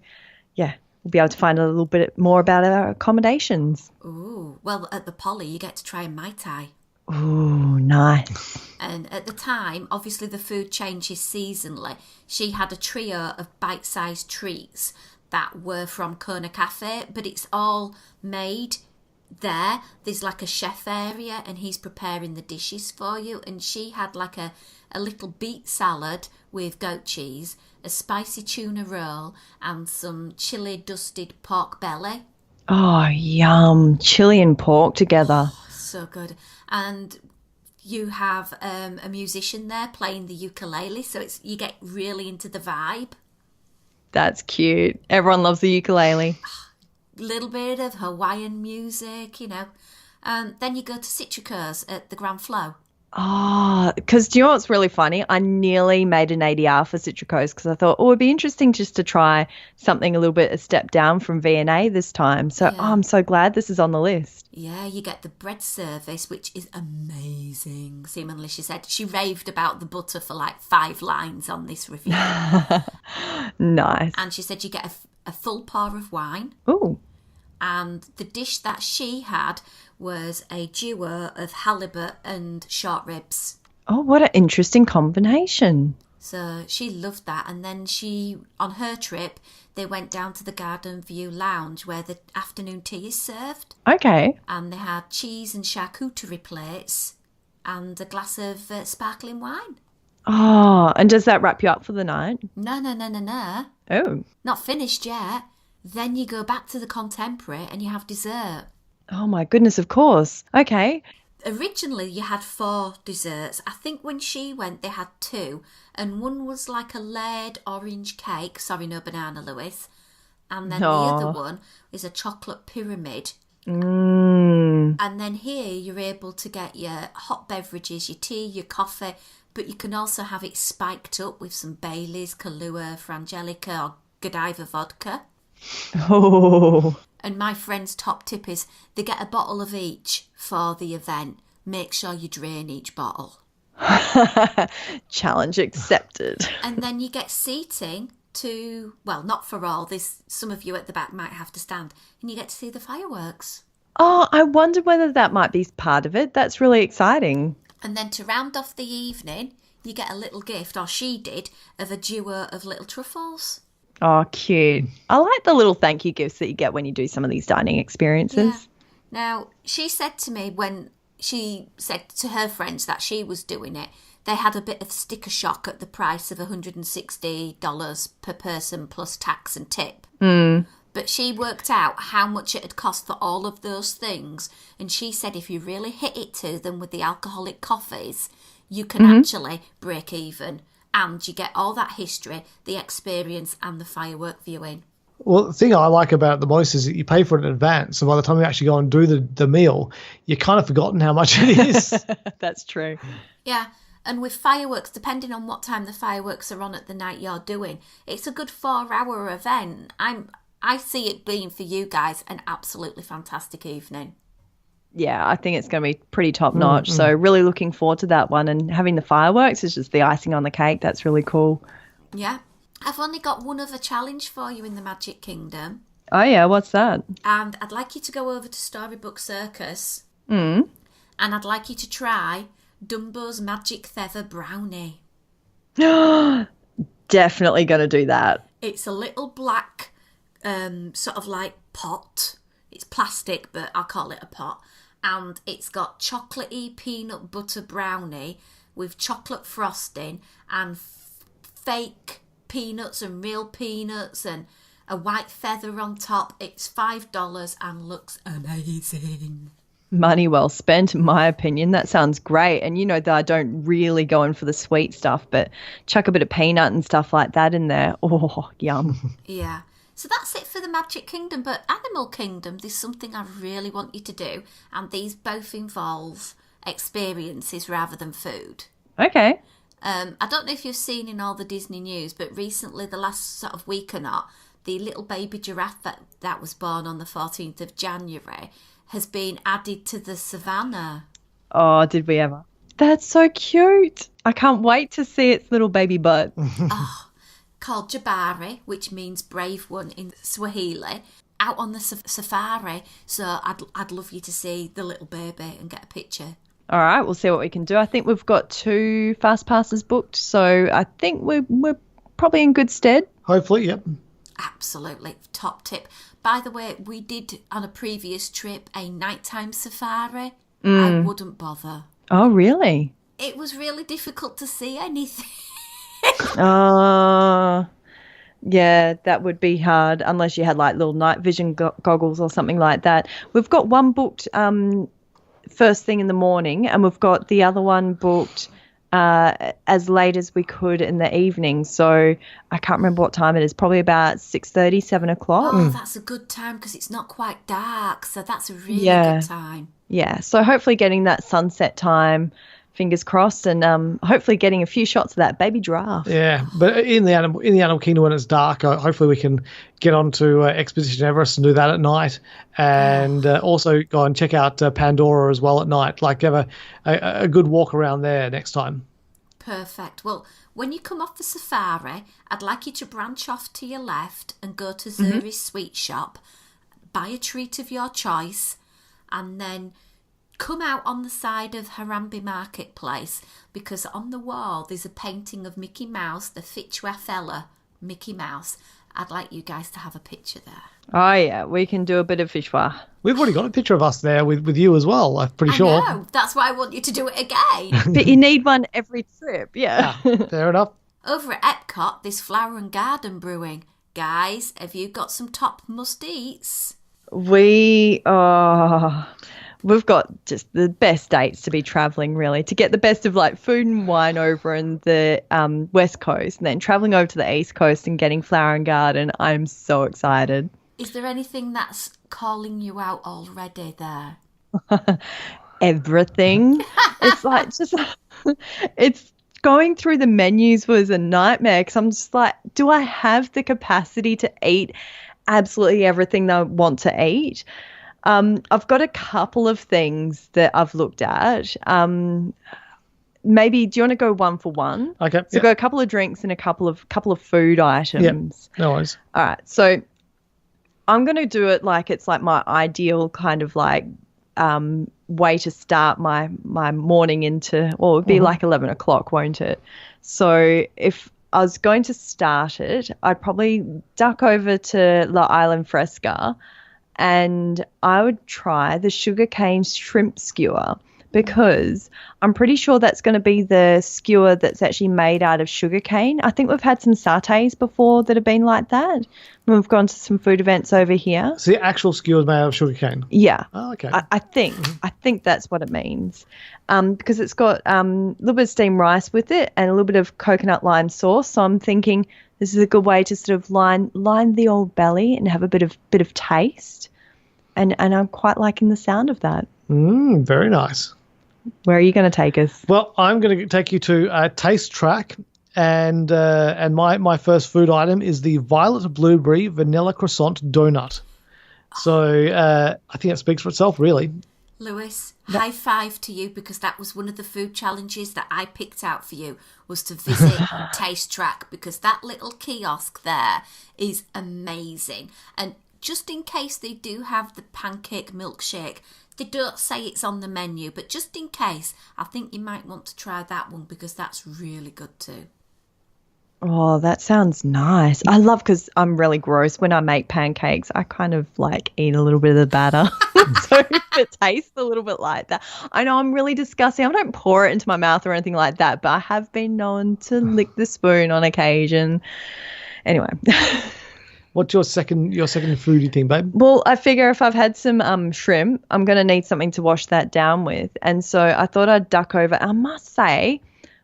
yeah, we'll be able to find a little bit more about our accommodations. Ooh, well, at the Poly, you get to try a Mai Tai. Ooh, nice. And at the time, obviously the food changes seasonally. She had a trio of bite-sized treats that were from Kona Cafe, but it's all made there. There's like a chef area and he's preparing the dishes for you. And she had like a little beet salad with goat cheese, a spicy tuna roll and some chili dusted pork belly. Oh, yum. Chili and pork together. So good. And you have a musician there playing the ukulele, so you get really into the vibe. That's cute. Everyone loves the ukulele. Little bit of Hawaiian music, Then you go to Citrico's at the Grand Flow. Oh, because do you know what's really funny? I nearly made an ADR for Citrico's because I thought, it'd be interesting just to try something a little bit a step down from V&A this time. So I'm so glad this is on the list. Yeah, you get the bread service, which is amazing. Seemingly, she said she raved about the butter for like 5 lines on this review. Nice. And she said you get a full pour of wine. Ooh. And the dish that she had was a duo of halibut and short ribs. Oh, what an interesting combination. So she loved that. And then on her trip, they went down to the Garden View Lounge where the afternoon tea is served. Okay. And they had cheese and charcuterie plates and a glass of sparkling wine. Oh, and does that wrap you up for the night? No. Oh. Not finished yet. Then you go back to the Contemporary and you have dessert. Oh, my goodness, of course. Okay. Originally, you had 4 desserts. I think when she went, they had 2. And one was like a layered orange cake. Sorry, no banana, Lewis. And then the other one is a chocolate pyramid. And then here, you're able to get your hot beverages, your tea, your coffee. But you can also have it spiked up with some Baileys, Kahlua, Frangelica or Godiva vodka. Oh. And my friend's top tip is they get a bottle of each for the event. Make sure you drain each bottle. Challenge accepted. And then you get seating not for all. There's some of you at the back might have to stand. And you get to see the fireworks. Oh, I wonder whether that might be part of it. That's really exciting. And then to round off the evening, you get a little gift, or she did, of a duo of little truffles. Oh, cute. I like the little thank you gifts that you get when you do some of these dining experiences. Yeah. Now, she said to me when she said to her friends that she was doing it, they had a bit of sticker shock at the price of $160 per person plus tax and tip. But she worked out how much it had cost for all of those things. And she said if you really hit it to them with the alcoholic coffees, you can actually break even. And you get all that history, the experience, and the firework viewing. Well, the thing I like about it the most is that you pay for it in advance. So by the time you actually go and do the meal, you've kind of forgotten how much it is. That's true. Yeah. And with fireworks, depending on what time the fireworks are on at the night you're doing, it's a good 4-hour event. I see it being for you guys an absolutely fantastic evening. Yeah, I think it's going to be pretty top notch. So really looking forward to that one. And having the fireworks is just the icing on the cake. That's really cool. Yeah. I've only got one other challenge for you in the Magic Kingdom. Oh, yeah. What's that? And I'd like you to go over to Storybook Circus. And I'd like you to try Dumbo's Magic Feather Brownie. Definitely going to do that. It's a little black sort of like pot. It's plastic, but I'll call it a pot. And it's got chocolatey peanut butter brownie with chocolate frosting and fake peanuts and real peanuts and a white feather on top. It's $5 and looks amazing. Money well spent, in my opinion. That sounds great. And you know that I don't really go in for the sweet stuff, but chuck a bit of peanut and stuff like that in there. Oh, yum. Yeah. So that's it for the Magic Kingdom, but Animal Kingdom, there's something I really want you to do, and these both involve experiences rather than food. Okay. I don't know if you've seen in all the Disney news, but recently, the last sort of week or not, the little baby giraffe that was born on the 14th of January has been added to the savannah. Oh, did we ever? That's so cute. I can't wait to see its little baby butt. Called Jabari, which means brave one in Swahili, out on the safari. So I'd love you to see the little baby and get a picture. All right, we'll see what we can do. I think we've got 2 fast passes booked, so I think we're probably in good stead. Hopefully, yep. Absolutely. Top tip. By the way, we did on a previous trip a nighttime safari. I wouldn't bother. Oh, really? It was really difficult to see anything. Yeah, that would be hard unless you had like little night vision goggles or something like that. We've got one booked first thing in the morning, and we've got the other one booked as late as we could in the evening. So I can't remember what time it is. Probably about 6:30, 7 o'clock. Oh, that's a good time because it's not quite dark. So that's a really good time. Yeah. So hopefully getting that sunset time, fingers crossed, and hopefully getting a few shots of that baby giraffe. Yeah, but in the animal kingdom when it's dark, hopefully we can get onto Expedition Everest and do that at night, and also go and check out Pandora as well at night. Like have a good walk around there next time. Perfect. Well, when you come off the safari, I'd like you to branch off to your left and go to Zuri's sweet shop, buy a treat of your choice, and then come out on the side of Harambe Marketplace, because on the wall there's a painting of Mickey Mouse, the Fichua fella, Mickey Mouse. I'd like you guys to have a picture there. Oh, yeah, we can do a bit of Fichua. We've already got a picture of us there with you as well, I'm pretty sure. I know, that's why I want you to do it again. But you need one every trip, yeah. Fair enough. Over at Epcot, there's Flower and Garden brewing. Guys, have you got some top must-eats? We've got just the best dates to be traveling, really, to get the best of like food and wine over in the West Coast, and then traveling over to the East Coast and getting Flower and Garden. I'm so excited. Is there anything that's calling you out already there? Everything. It's like it's going through the menus was a nightmare, because I'm just like, do I have the capacity to eat absolutely everything that I want to eat? I've got a couple of things that I've looked at. Maybe do you want to go one for one? Okay. So go a couple of drinks and a couple of food items. Yep. No worries. All right. So I'm going to do it like it's like my ideal kind of like way to start my morning into, well, it would be like 11 o'clock, won't it? So if I was going to start it, I'd probably duck over to La Island Fresca, and I would try the sugarcane shrimp skewer, because I'm pretty sure that's going to be the skewer that's actually made out of sugarcane. I think we've had some sattés before that have been like that when we've gone to some food events over here. So the actual skewer is made out of sugarcane? Yeah. Oh, okay. I think that's what it means, because it's got a little bit of steamed rice with it and a little bit of coconut lime sauce. So I'm thinking this is a good way to sort of line the old belly and have a bit of taste. And I'm quite liking the sound of that. Very nice. Where are you going to take us? Well, I'm going to take you to Taste Track, and my first food item is the Violet Blueberry Vanilla Croissant Donut. So I think that speaks for itself, really. Lewis, high five to you, because that was one of the food challenges that I picked out for you, was to visit Taste Track, because that little kiosk there is amazing. And just in case they do have the pancake milkshake, they don't say it's on the menu, but just in case, I think you might want to try that one, because that's really good too. Oh, that sounds nice. I love, because I'm really gross when I make pancakes. I kind of like eat a little bit of the batter. So if it tastes a little bit like that. I know I'm really disgusting. I don't pour it into my mouth or anything like that, but I have been known to lick the spoon on occasion. Anyway. What's your second foodie thing, babe? Well, I figure if I've had some shrimp, I'm going to need something to wash that down with. And so I thought I'd duck over. I must say,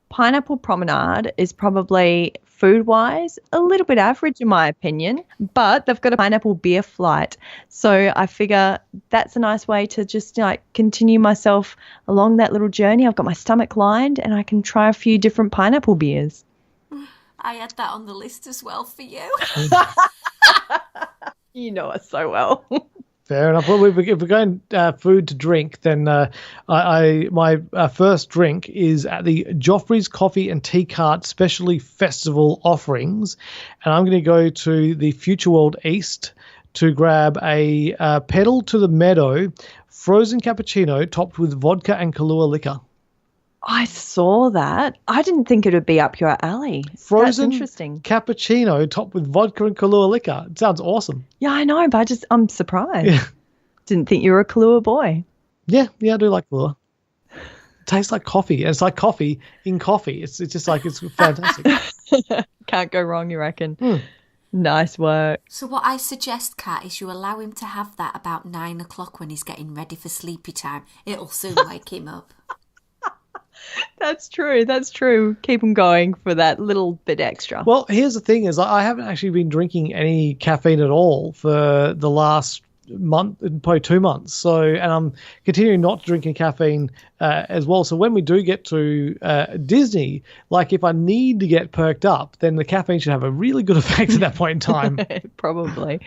Pineapple Promenade is probably food-wise, a little bit average in my opinion, but they've got a pineapple beer flight. So I figure that's a nice way to just like continue myself along that little journey. I've got my stomach lined and I can try a few different pineapple beers. I had that on the list as well for you. You know us so well. Fair enough. Well, if we're going food to drink, then my first drink is at the Joffrey's Coffee and Tea Cart Specialty Festival offerings, and I'm going to go to the Future World East to grab a Pedal to the Meadow frozen cappuccino topped with vodka and Kahlua liquor. I saw that. I didn't think it would be up your alley. Frozen That's interesting. Cappuccino topped with vodka and Kahlua liquor. It sounds awesome. Yeah, I know, but I'm surprised. Yeah. Didn't think you were a Kahlua boy. Yeah, I do like Kahlua. It tastes like coffee. And it's like coffee in coffee. It's just like, it's fantastic. Can't go wrong, you reckon? Nice work. So what I suggest, Kat, is you allow him to have that about 9 o'clock when he's getting ready for sleepy time. It'll soon wake him up. That's true. That's true. Keep them going for that little bit extra. Well, here's the thing is I haven't actually been drinking any caffeine at all for the last month, probably 2 months. So, and I'm continuing not drinking caffeine as well. So when we do get to Disney, like if I need to get perked up, then the caffeine should have a really good effect at that point in time. Probably.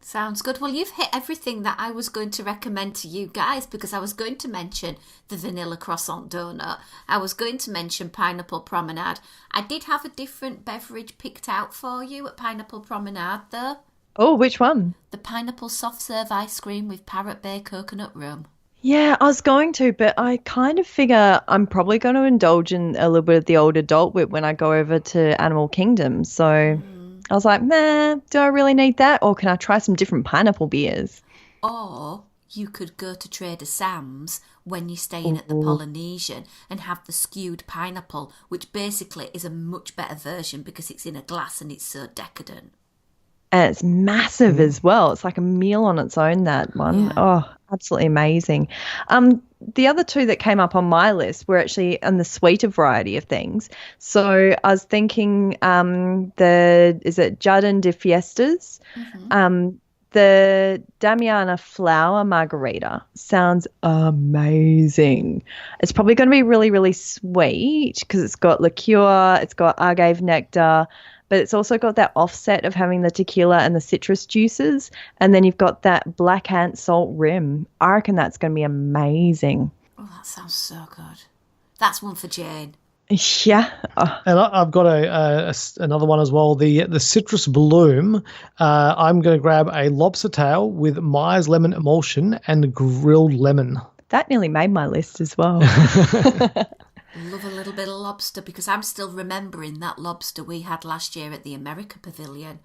Sounds good. Well, you've hit everything that I was going to recommend to you guys, because I was going to mention the vanilla croissant donut. I was going to mention Pineapple Promenade. I did have a different beverage picked out for you at Pineapple Promenade, though. Oh, which one? The pineapple soft serve ice cream with Parrot Bay coconut rum. Yeah, I was going to, but I kind of figure I'm probably going to indulge in a little bit of the old adult whip when I go over to Animal Kingdom. So I was like, nah, do I really need that? Or can I try some different pineapple beers? Or you could go to Trader Sam's when you're staying at the Polynesian and have the skewed pineapple, which basically is a much better version because it's in a glass and it's so decadent. And it's massive as well. It's like a meal on its own, that one. Yeah. Oh, absolutely amazing. The other two that came up on my list were actually on the sweeter variety of things. So I was thinking is it Jardin de Fiestas? The Damiana flower margarita sounds amazing. It's probably going to be really, really sweet because it's got liqueur, it's got agave nectar, but it's also got that offset of having the tequila and the citrus juices. And then you've got that black ant salt rim. I reckon that's going to be amazing. Oh, that sounds so good. That's one for Jane. Yeah. Oh. And I've got another one as well, the Citrus Bloom. I'm going to grab a lobster tail with Myers lemon emulsion and grilled lemon. That nearly made my list as well. Love a little bit of lobster because I'm still remembering that lobster we had last year at the America Pavilion.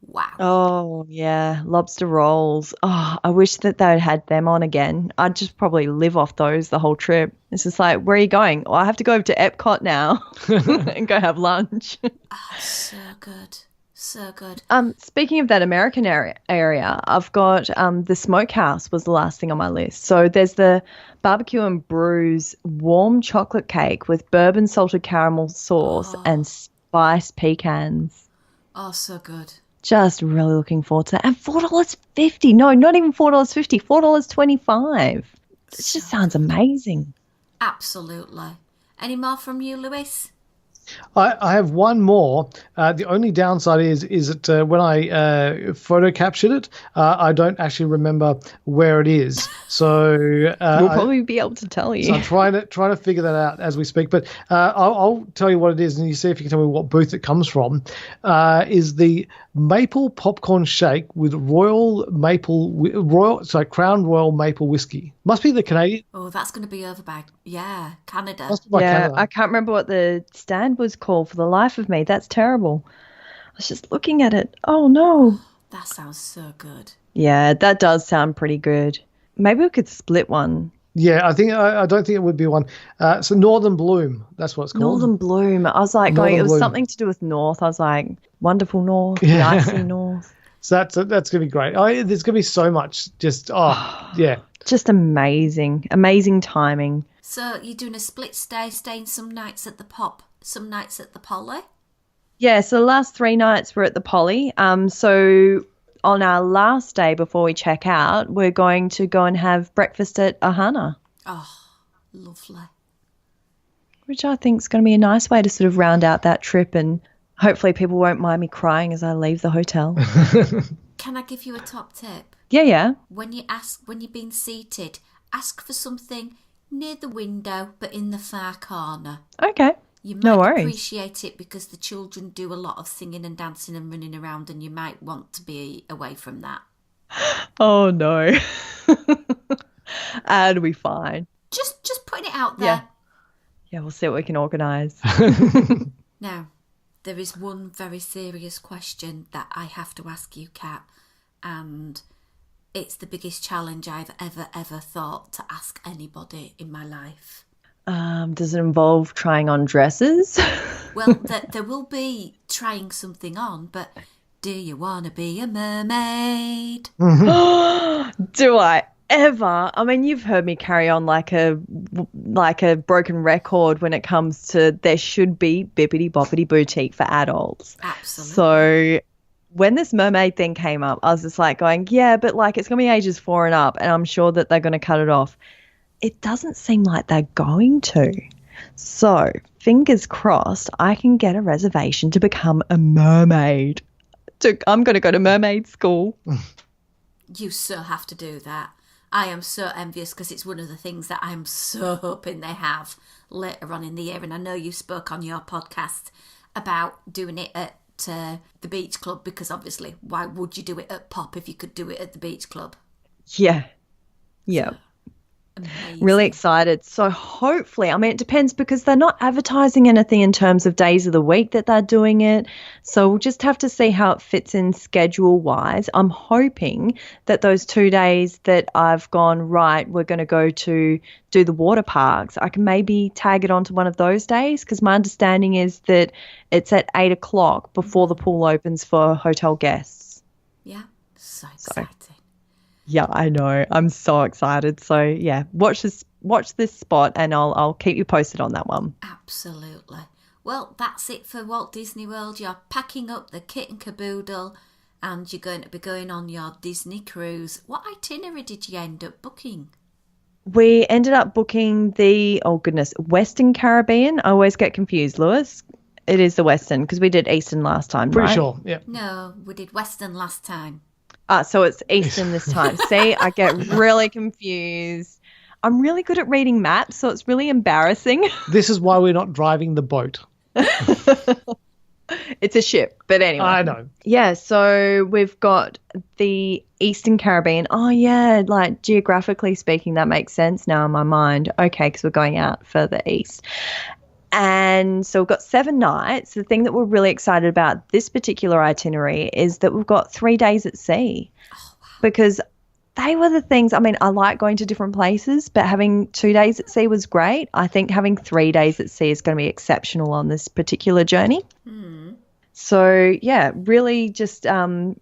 Wow. Oh, yeah. Lobster rolls. Oh, I wish that they'd had them on again. I'd just probably live off those the whole trip. It's just like, where are you going? Oh, I have to go over to Epcot now and go have lunch. Oh, so good. So good. Speaking of that American area, I've got the Smokehouse was the last thing on my list. So there's the Barbecue and Brews warm chocolate cake with bourbon salted caramel sauce and spiced pecans. Oh, so good. Just really looking forward to that. And $4.50. No, not even $4.50. $4.25. It just sounds amazing. Absolutely. Any more from you, Lewis? I have one more. The only downside is that when I photo captured it, I don't actually remember where it is. So we'll probably be able to tell you. So I'm trying to figure that out as we speak. But I'll tell you what it is, and you see if you can tell me what booth it comes from. Is the maple popcorn shake with Crown Royal maple whiskey. Must be the Canadian. Oh, that's going to be over by Canada. Must be by Canada. I can't remember what the stand was called for the life of me. That's terrible. I was just looking at it. Oh no. That sounds so good. Yeah, that does sound pretty good. Maybe we could split one. Yeah, I don't think it would be one. So Northern Bloom, that's what it's called. Northern Bloom. I was like it was something to do with North. I was like, wonderful North, nicely North. So that's going to be great. There's going to be so much. Just yeah. Just amazing timing. So you're doing a split stay, staying some nights at the Pop, some nights at the Poly? Yeah, so the last 3 nights we're at the Poly. So on our last day before we check out, we're going to go and have breakfast at Ahana, Oh, lovely. which I think is going to be a nice way to sort of round out that trip, and hopefully people won't mind me crying as I leave the hotel. Can I give you a top tip? Yeah. When you're being seated, ask for something near the window but in the far corner. Okay. You might No worries. appreciate it because the children do a lot of singing and dancing and running around, and you might want to be away from that. Oh, no. It'll be fine. Just putting it out there. Yeah, we'll see what we can organise. Now, there is one very serious question that I have to ask you, Kat, and it's the biggest challenge I've ever thought to ask anybody in my life. Does it involve trying on dresses? Well, there will be trying something on, but do you want to be a mermaid? Do I ever? I mean, you've heard me carry on like a broken record when it comes to there should be Bippity Boppity Boutique for adults. Absolutely. So when this mermaid thing came up, I was just like going, yeah, but like it's going to be ages 4 and up, and I'm sure that they're going to cut it off. It doesn't seem like they're going to. So fingers crossed I can get a reservation to become a mermaid. I'm going to go to mermaid school. You so have to do that. I am so envious because it's one of the things that I'm so hoping they have later on in the year. And I know you spoke on your podcast about doing it at the beach club, because obviously why would you do it at Pop if you could do it at the beach club? Yeah. Amazing. Really excited. So hopefully, I mean, it depends because they're not advertising anything in terms of days of the week that they're doing it. So we'll just have to see how it fits in schedule wise. I'm hoping that those 2 days that I've gone, right, we're going to go to do the water parks, I can maybe tag it onto one of those days, because my understanding is that it's at 8 o'clock before the pool opens for hotel guests. Yeah, so exciting. Yeah, I know. I'm so excited. So yeah, watch this spot, and I'll keep you posted on that one. Absolutely. Well, that's it for Walt Disney World. You're packing up the kit and caboodle, and you're going to be going on your Disney cruise. What itinerary did you end up booking? We ended up booking the Western Caribbean. I always get confused, Lewis. It is the Western because we did Eastern last time, Pretty right? sure, yeah. No, we did Western last time. So it's Eastern this time. See, I get really confused. I'm really good at reading maps, so it's really embarrassing. This is why we're not driving the boat. It's a ship, but anyway. I know. Yeah, so we've got the Eastern Caribbean. Oh, yeah, like geographically speaking, that makes sense now in my mind. Okay, because we're going out further east. And so we've got 7 nights. The thing that we're really excited about this particular itinerary is that we've got 3 days at sea. Oh, wow. Because they were the things, I mean, I like going to different places, but having 2 days at sea was great. I think having 3 days at sea is going to be exceptional on this particular journey. So, yeah, really just can't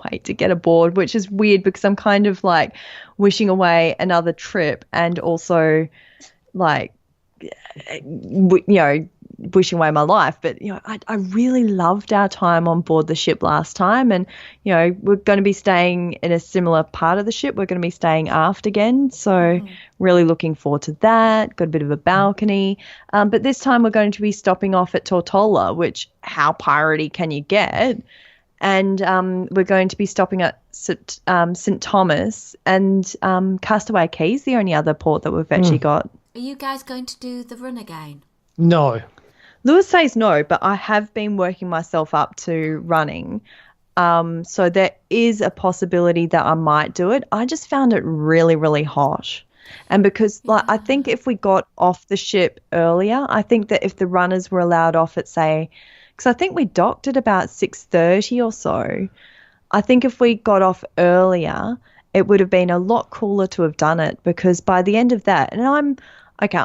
wait to get aboard, which is weird because I'm kind of like wishing away another trip and also like, wishing away my life. But, I really loved our time on board the ship last time. And, we're going to be staying in a similar part of the ship. We're going to be staying aft again. So really looking forward to that. Got a bit of a balcony. But this time we're going to be stopping off at Tortola, which how piratey can you get? And we're going to be stopping at St. Thomas and Castaway Cay's the only other port that we've actually got. Are you guys going to do the run again? No. Lewis says no, but I have been working myself up to running. So there is a possibility that I might do it. I just found it really, really hot. And because I think if we got off the ship earlier, I think that if the runners were allowed off at, say, because I think we docked at about 6:30 or so, I think if we got off earlier, it would have been a lot cooler to have done it, because by the end of that, and I'm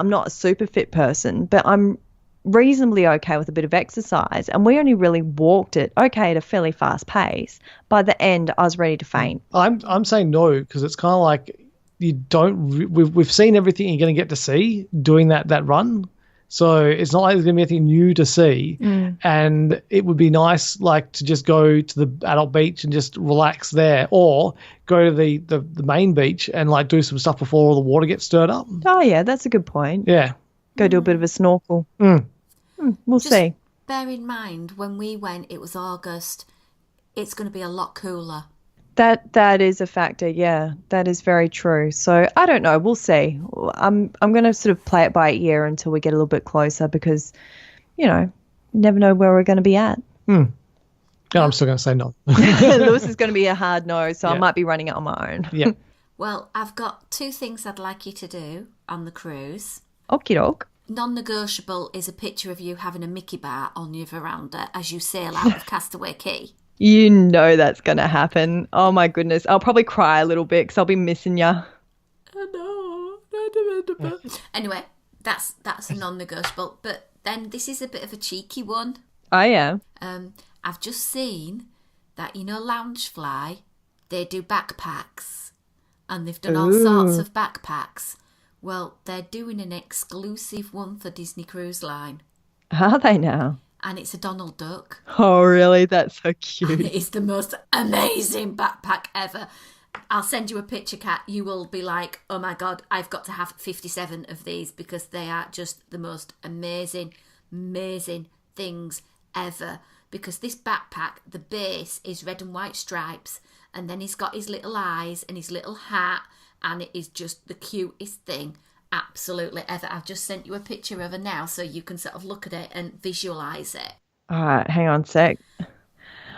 not a super fit person, but I'm reasonably okay with a bit of exercise, and we only really walked it at a fairly fast pace. By the end, I was ready to faint. I'm saying no, because it's kind of like you don't. We've seen everything you're going to get to see doing that run, So it's not like there's going to be anything new to see. And it would be nice, like, to just go to the adult beach and just relax there, or go to the main beach and, like, do some stuff before all the water gets stirred up. Oh, yeah, that's a good point. Yeah. Go do a bit of a snorkel. We'll Just see. bear in mind, when we went, it was August. It's going to be a lot cooler. That is a factor, yeah. That is very true. So I don't know. We'll see. I'm going to sort of play it by ear until we get a little bit closer because, you never know where we're going to be at. No, I'm still going to say no. Lewis is going to be a hard no, so I Yeah. might be running it on my own. Yeah. Well, I've got 2 things I'd like you to do on the cruise. Okie doke. Non-negotiable is a picture of you having a Mickey bar on your veranda as you sail out of Castaway Cay. You know that's going to happen. Oh, my goodness. I'll probably cry a little bit because I'll be missing you. Anyway, that's a non-negotiable. But then this is a bit of a cheeky one. Oh, yeah. I've just seen that, Loungefly, they do backpacks. And they've done all sorts of backpacks. Well, they're doing an exclusive one for Disney Cruise Line. Are they now? And it's a Donald Duck. Oh, really? That's so And cute. it is the most amazing backpack ever. I'll send you a picture, Kat. You will be like, oh my God, I've got to have 57 of these because they are just the most amazing things ever. Because this backpack, the base is red and white stripes, and then he's got his little eyes and his little hat, and it is just the cutest thing absolutely ever. I've just sent you a picture of her now so you can sort of look at it and visualise it. All right, hang on a sec.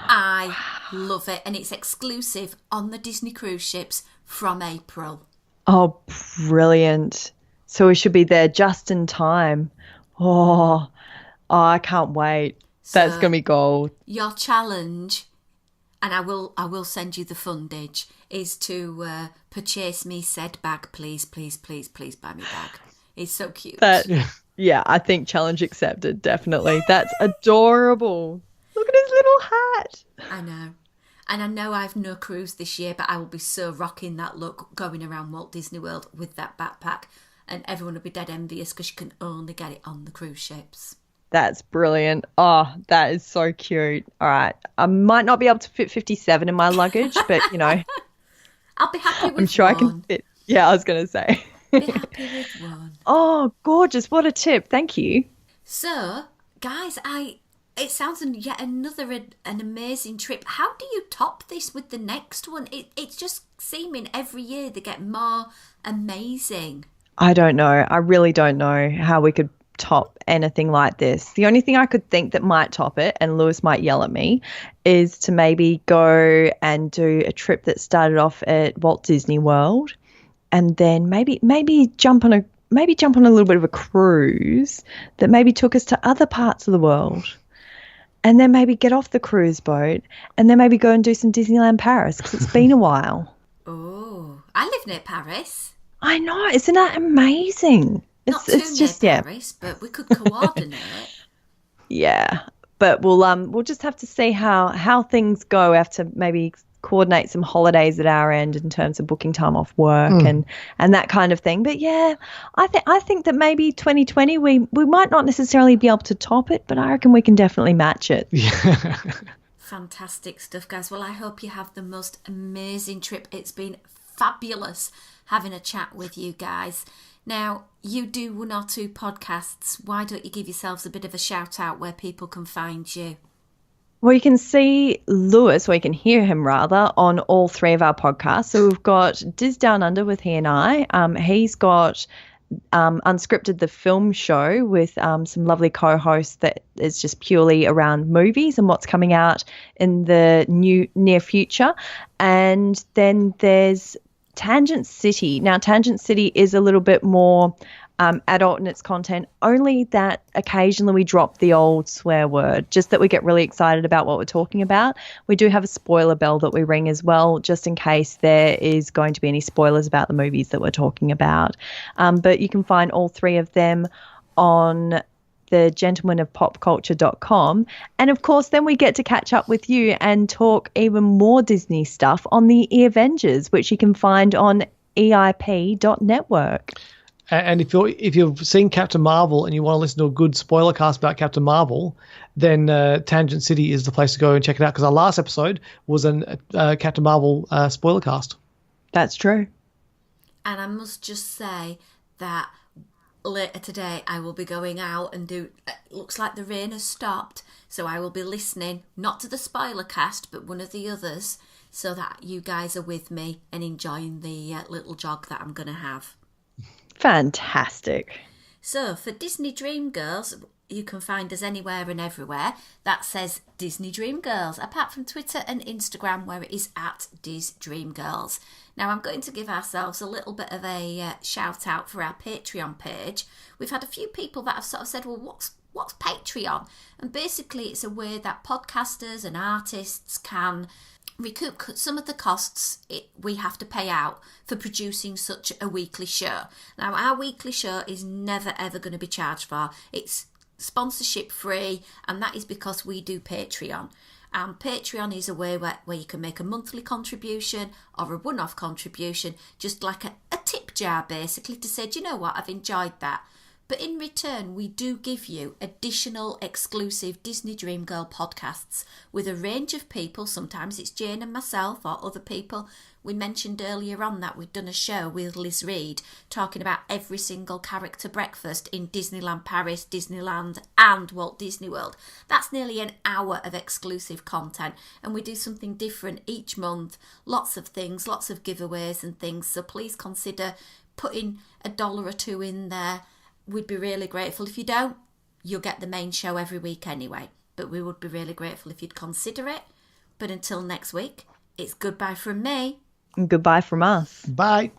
I love it, and it's exclusive on the Disney cruise ships from April. Oh, brilliant. So we should be there just in time. Oh, I can't wait. That's So going to be gold. your challenge, and I will send you the fundage, is to purchase me said bag, please buy me bag. It's so cute. Yeah, I think challenge accepted, definitely. That's adorable. Look at his little hat. I know. And I know I've no cruise this year, but I will be so rocking that look going around Walt Disney World with that backpack, and everyone will be dead envious because you can only get it on the cruise ships. That's brilliant. Oh, that is so cute. All right. I might not be able to fit 57 in my luggage, but, I'll be happy with I'm sure one. I can fit. Yeah, I was going to say. Be happy with one. Oh, gorgeous. What a tip. Thank you. So, guys, it sounds yet another an amazing trip. How do you top this with the next one? It's just seeming every year they get more amazing. I don't know. I really don't know how we could top anything like this. The only thing I could think that might top it, and Lewis might yell at me, is to maybe go and do a trip that started off at Walt Disney World, and then maybe jump on a little bit of a cruise that maybe took us to other parts of the world. And then maybe get off the cruise boat and then maybe go and do some Disneyland Paris because it's been a while. Oh, I live near Paris. I know. Isn't that amazing? Not It's too just, near yeah. Paris, but we could coordinate. Yeah. But we'll just have to see how things go. We have to maybe coordinate some holidays at our end in terms of booking time off work and that kind of thing. But yeah, I think that maybe 2020 we might not necessarily be able to top it, but I reckon we can definitely match it. Yeah. Fantastic stuff, guys. Well, I hope you have the most amazing trip. It's been fabulous having a chat with you guys. Now, you do 1 or 2 podcasts. Why don't you give yourselves a bit of a shout out where people can find you? Well, you can see Lewis, or you can hear him rather, on all 3 of our podcasts. So we've got Diz Down Under with he and I. He's got Unscripted, the film show, with some lovely co-hosts that is just purely around movies and what's coming out in the near future. And then there's Tangent City. Now, Tangent City is a little bit more adult in its content, only that occasionally we drop the old swear word, just that we get really excited about what we're talking about. We do have a spoiler bell that we ring as well, just in case there is going to be any spoilers about the movies that we're talking about. But you can find all 3 of them on the gentlemanofpopculture.com. And of course, then we get to catch up with you and talk even more Disney stuff on the E-Avengers, which you can find on eip.network. And if you've seen Captain Marvel and you want to listen to a good spoiler cast about Captain Marvel, then Tangent City is the place to go and check it out, because our last episode was a Captain Marvel spoiler cast. That's true. And I must just say that later today I will be going out and it looks like the rain has stopped, so I will be listening, not to the spoiler cast, but one of the others, so that you guys are with me and enjoying the little jog that I'm going to have. Fantastic. So for Disney Dream Girls, you can find us anywhere and everywhere. That says Disney Dream Girls, apart from Twitter and Instagram, where it is at Diz Dream Girls. Now I'm going to give ourselves a little bit of a shout out for our Patreon page. We've had a few people that have sort of said, well, what's Patreon? And basically it's a way that podcasters and artists can recoup some of the costs we have to pay out for producing such a weekly show. Now, our weekly show is never ever going to be charged for. It's sponsorship free, and that is because we do Patreon. And Patreon is a way where you can make a monthly contribution or a one-off contribution, just like a tip jar, basically, to say, do you know what, I've enjoyed that. But in return, we do give you additional exclusive Disney Dream Girl podcasts with a range of people. Sometimes it's Jane and myself or other people. We mentioned earlier on that we'd done a show with Liz Reed talking about every single character breakfast in Disneyland Paris, Disneyland and Walt Disney World. That's nearly an hour of exclusive content, and we do something different each month. Lots of things, lots of giveaways and things. So please consider putting $1 or $2 in there. We'd be really grateful. If you don't, you'll get the main show every week anyway. But we would be really grateful if you'd consider it. But until next week, it's goodbye from me. And goodbye from us. Bye.